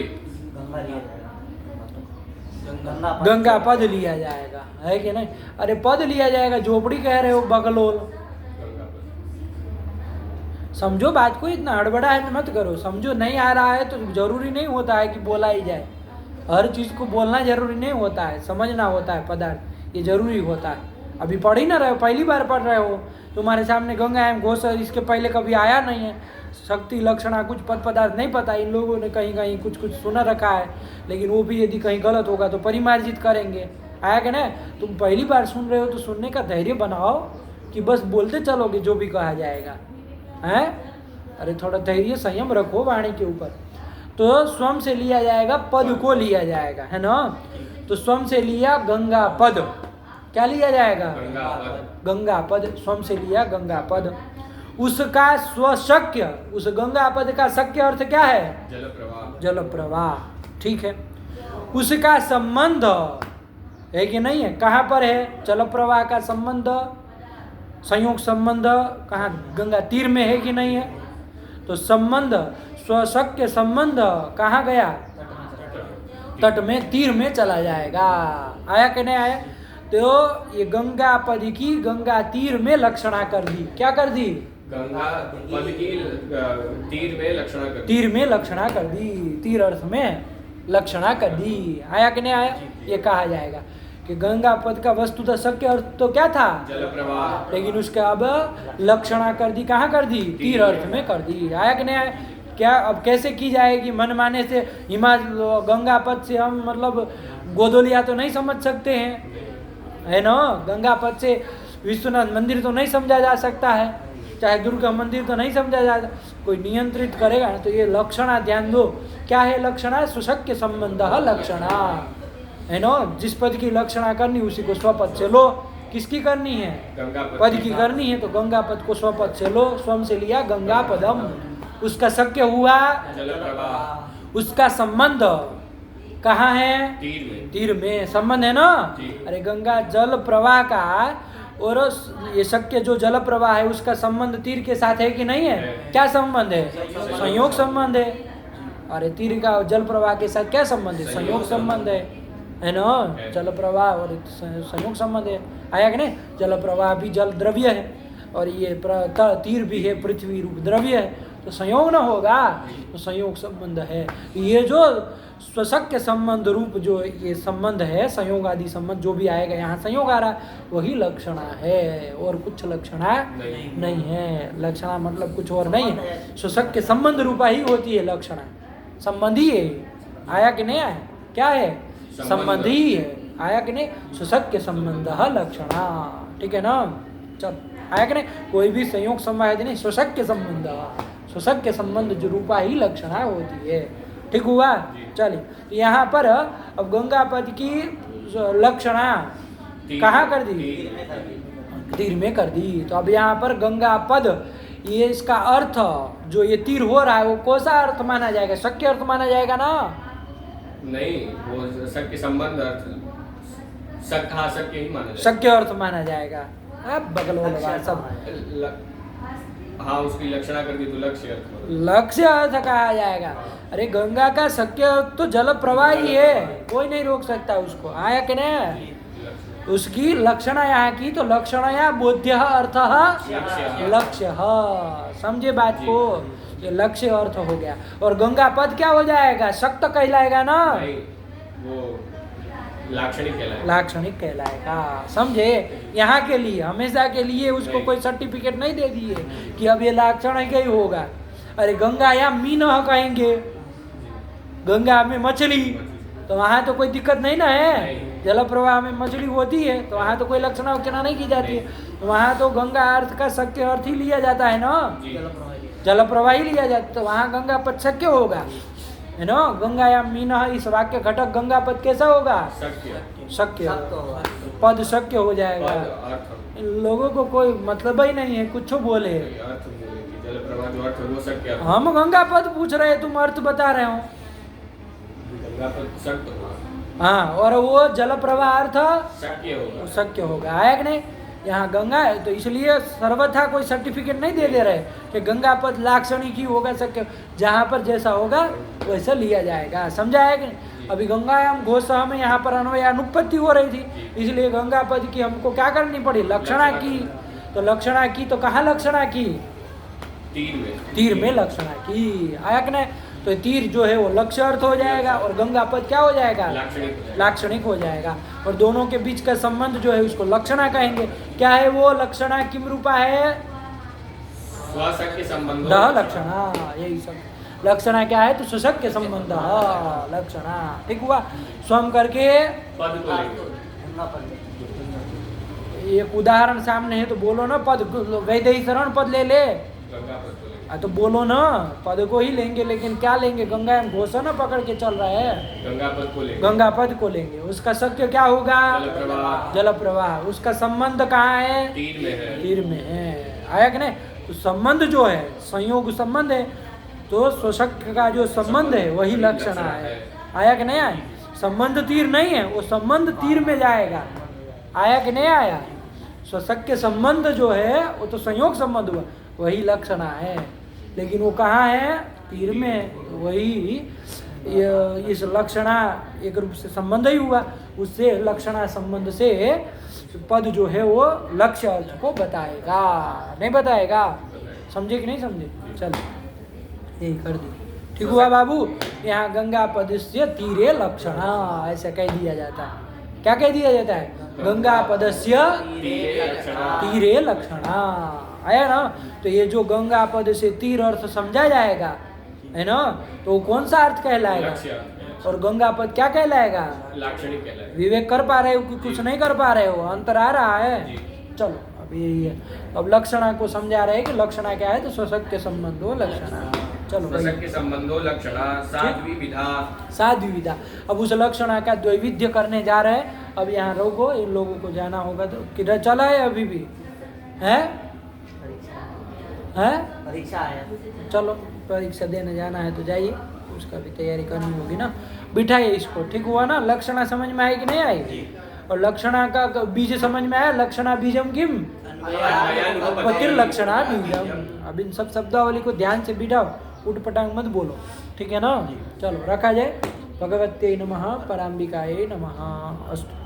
गंगा पद लिया जाएगा, है कि नहीं? अरे पद लिया जाएगा, झोपड़ी कह रहे हो बगलोल। समझो बात को, इतना हड़बड़ाहट मत करो। समझो, नहीं आ रहा है तो जरूरी नहीं होता है कि बोला ही जाए। हर चीज को बोलना जरूरी नहीं होता है, समझना होता है पदार्थ, ये जरूरी होता है। अभी पढ़ ही ना रहे हो, पहली बार पढ़ रहे हो। तुम्हारे सामने गंगा एवं घोष इसके पहले कभी आया नहीं है। शक्ति लक्षणा कुछ पद पदार्थ नहीं पता, इन लोगों ने कहीं कहीं कुछ कुछ सुना रखा है, लेकिन वो भी यदि कहीं गलत होगा तो परिमार्जित करेंगे। आया कि नहीं? तुम पहली बार सुन रहे हो तो सुनने का धैर्य बनाओ कि बस बोलते चलोगे जो भी कहा जाएगा, हैं? अरे थोड़ा धैर्य संयम रखो वाणी के ऊपर। तो स्वम से लिया जाएगा, पद को लिया जाएगा, है ना? तो स्वम से लिया गंगा पद, क्या लिया जाएगा? गंगा पद। स्वम से लिया गंगा पद। उसका स्वशक्य, उस गंगा पद का शक्य अर्थ क्या है? जल प्रवाह। जल प्रवाह, ठीक है। उसका संबंध है कि नहीं है? कहाँ पर है जल प्रवाह का संबंध? संयोग संबंध कहाँ? गंगा तीर में है कि नहीं है? तो संबंध, स्वशक्य संबंध कहाँ गया? तट में, तीर में चला जाएगा। आया कि नहीं आया? तो ये गंगा पद की गंगा तीर में लक्षणा कर दी। क्या कर दी? गंगा पद की तीर में लक्षणा कर दी। तीर में लक्षणा कर दी, तीर अर्थ में लक्षणा कर दी। आया कि नहीं आया? ये कहा जाएगा कि गंगा पद का वस्तुतः शक्य अर्थ तो क्या था? जल प्रवाह, लेकिन उसका अब लक्षणा कर दी, कहाँ कर दी? तीर अर्थ में कर दी। आया कि नहीं आया? क्या अब कैसे की जाएगी? मन माने से गंगा पद से हम मतलब गोदोलिया तो नहीं समझ सकते हैं, है ना? गंगा पद से विश्वनाथ मंदिर तो नहीं समझा जा सकता है, चाहे दुर्गा मंदिर तो नहीं समझा जा, कोई नियंत्रित करेगा ना। तो ये लक्षणा ध्यान दो, क्या है लक्षणा? सुशक्य संबंध लक्षणा, है ना? जिस पद की लक्षणा करनी उसी को स्वपद से लो। किसकी करनी है? पद की करनी है तो गंगा पद को स्वपद से लो। स्वम से लिया गंगा पदम, उसका शक्य हुआ जल प्रवाह, उसका संबंध कहाँ है? तीर में। तीर में संबंध है ना? अरे गंगा जल प्रवाह का और ये शक्य जो जल प्रवाह है उसका संबंध तीर के साथ है कि नहीं है? क्या संबंध है? संयोग संबंध है। अरे तीर का जल प्रवाह के साथ क्या संबंध है? संयोग संबंध है ना? जल प्रवाह और संयोग संबंध है। आया कि नहीं? जल प्रवाह भी जल द्रव्य है और ये तीर भी है पृथ्वी रूप द्रव्य है, तो संयोग न होगा तो संयोग संबंध है। ये जो स्वशक्य संबंध रूप जो ये संबंध है, संयोग आदि संबंध जो भी आएगा, यहाँ संयोग आ रहा वही लक्षणा है, और कुछ लक्षणा नहीं है। लक्षणा मतलब कुछ और नहीं है, स्वशक्य संबंध रूपा ही होती है लक्षणा। संबंधी है। आया कि नहीं आया? क्या है? संबंधी है। आया कि नहीं? स्वशक्य संबंध लक्षणा, ठीक है ना? चल आया कि नहीं? कोई भी संयोग संवाद नहीं, स्वशक्य संबंध, स्वशक्य संबंध जो रूपा ही लक्षणा होती है। ठीक हुआ? चलिए, तो यहाँ पर अब गंगा पद की लक्षणा कहाँ कर दी? तीर में कर दी। तो अब यहाँ पर गंगा पद, ये इसका अर्थ जो ये तीर हो रहा है वो कौन सा अर्थ माना जाएगा? शक्य अर्थ माना जाएगा ना? नहीं, वो शक्य संबंध अर्थ, हाँ शक्य ही माना जाएगा। शक्य अर्थ माना जाएगा। अब बगल वाला सब हाँ, उसकी लक्षणा कर दी तो लक्ष्य अर्थ, लक्ष्य अर्थ कहा जाएगा। अरे गंगा का शक्य अर्थ तो जल प्रवाह ही है, कोई नहीं रोक सकता उसको। आया कि नहीं? उसकी लक्षणा यहाँ की, तो लक्षणया बोध्य अर्थ लक्ष्य, समझे बात को? ये लक्ष्य अर्थ हो गया। और गंगा पद क्या हो जाएगा? शक्त कहलाएगा ना? वो लाक्षणिक कहलाएगा। लाक्षणिक कहलाएगा, समझे? यहाँ के लिए, हमेशा के लिए उसको कोई सर्टिफिकेट नहीं दे दिए कि अब ये लाक्षणिक ही होगा। अरे गंगा या मीन कहेंगे, गंगा में मछली, तो वहाँ तो कोई दिक्कत नहीं ना है। जल प्रवाह में मछली होती है तो वहाँ तो कोई लक्षणा उक्षणा नहीं की जाती है। तो वहाँ तो गंगा अर्थ का शक्य अर्थ ही लिया जाता है ना? जल प्रवाह ही लिया जाता, तो वहाँ गंगा पद शक्य होगा, है ना? गंगा या मीन, इस वाक्य घटक गंगा पद कैसा होगा? शक्य पद शक्य हो जाएगा। इन लोगों को कोई मतलब ही नहीं है, कुछ बोले। जल प्रवाह जो अर्थ वो शक्य, हम गंगा पद पूछ रहे हैं, तुम अर्थ बता रहे हो। गंगा पद शक्य, हाँ, और वो जल प्रवाह अर्थ शक्य होगा। आया कि नहीं? यहाँ गंगा है तो इसलिए सर्वथा कोई सर्टिफिकेट नहीं दे रहे कि गंगा पद लाक्षणिक ही होगा, शक्य। जहाँ पर जैसा होगा वैसा लिया जाएगा, समझा है कि नहीं? अभी गंगायाम घोष में यहाँ पर अन्वय अनुत्पत्ति हो रही थी, इसलिए गंगा पद की हमको क्या करनी पड़ी? लक्षणा की। तो लक्षणा की तो कहाँ लक्षणा की? तीर में। तीर में लक्षणा की। आया कि नहीं? तो तीर जो है वो लक्ष्य अर्थ हो जाएगा और गंगा पद क्या हो जाएगा, लाक्षणिक हो जाएगा। लाक्षणिक हो जाएगा। और दोनों के बीच का संबंध जो है उसको लक्षणा कहेंगे। क्या है वो लक्षणा, किम रूपा है, स्वशक्य संबंध दह लक्षणा, यही सब लक्षणा क्या है, तो सुशक्य संबंध लक्षणा। ठीक हुआ। स्वयं करके पद को लेंगे। गंगा पद एक उदाहरण सामने है तो बोलो ना, पद वैदेहीकरण पद ले ले, गंगा पद को लेंगे। तो बोलो ना पद को ही लेंगे, लेकिन क्या लेंगे, गंगा में घोषणा पकड़ के चल रहा है, गंगा पद को लेंगे। गंगा पद को लेंगे। उसका शक्य क्या होगा, जल प्रवाह। जल प्रवाह। उसका संबंध कहाँ है, तीर में है। तीर में है। आया कि नहीं। तो संबंध जो है संयोग संबंध है, तो स्वशक्य का जो संबंध है वही लक्षणा है। आया कि नहीं आया। संबंध तीर नहीं है, वो संबंध तीर में जाएगा। आया कि नहीं आया। स्वशक्य संबंध जो है वो तो संयोग संबंध हुआ, वही लक्षणा है, लेकिन वो कहाँ है, तीर में। वही इस लक्षणा एक रूप से संबंध ही हुआ, उससे लक्षणा संबंध से पद जो है वो लक्ष्य अर्थ को बताएगा, नहीं बताएगा। समझे कि नहीं समझे। चलो यही कर दी। ठीक हुआ बाबू। यहाँ गंगा पद से तीरे लक्षणा ऐसा कह दिया जाता है। क्या कह दिया जाता है, गंगा पदस्य तीरे लक्षणा। आया ना। तो ये जो गंगा पद से तीर अर्थ समझा जाएगा है ना, तो वो कौन सा अर्थ कहलाएगा, और गंगा पद क्या कहलाएगा, लाक्षणिक कहलाएगा। विवेक कर पा रहे हो कि कुछ नहीं कर पा रहे हो, अंतर आ रहा है। चलो अब यही है। अब लक्षणा को समझा रहे हैं कि लक्षणा क्या है, तो स्वशक्य संबंधो लक्षणा। चलो भाई, स्वशक्य संबंधो लक्षणा साद्विविधा। साद्विविधा। अब उस लक्षणा का द्वैविध्य करने जा रहे हैं। अब यहाँ रोको, इन लोगों को जाना होगा। तो किधर चला है अभी भी है, परीक्षा है। चलो परीक्षा देने जाना है तो जाइए, उसका भी तैयारी करनी होगी ना। बिठाइए इसको। ठीक हुआ ना। लक्षणा समझ में आई कि नहीं आई। और लक्षणा का बीज समझ में आया। लक्षणा बीजम किम, पतिर लक्षणा बीजम। अब इन सब शब्दावली को ध्यान से बिठाओ, उठपटांग मत बोलो। ठीक है ना। चलो रखा जाए। भगवते नमः, पराम्बिकाये नमः। अस्तु।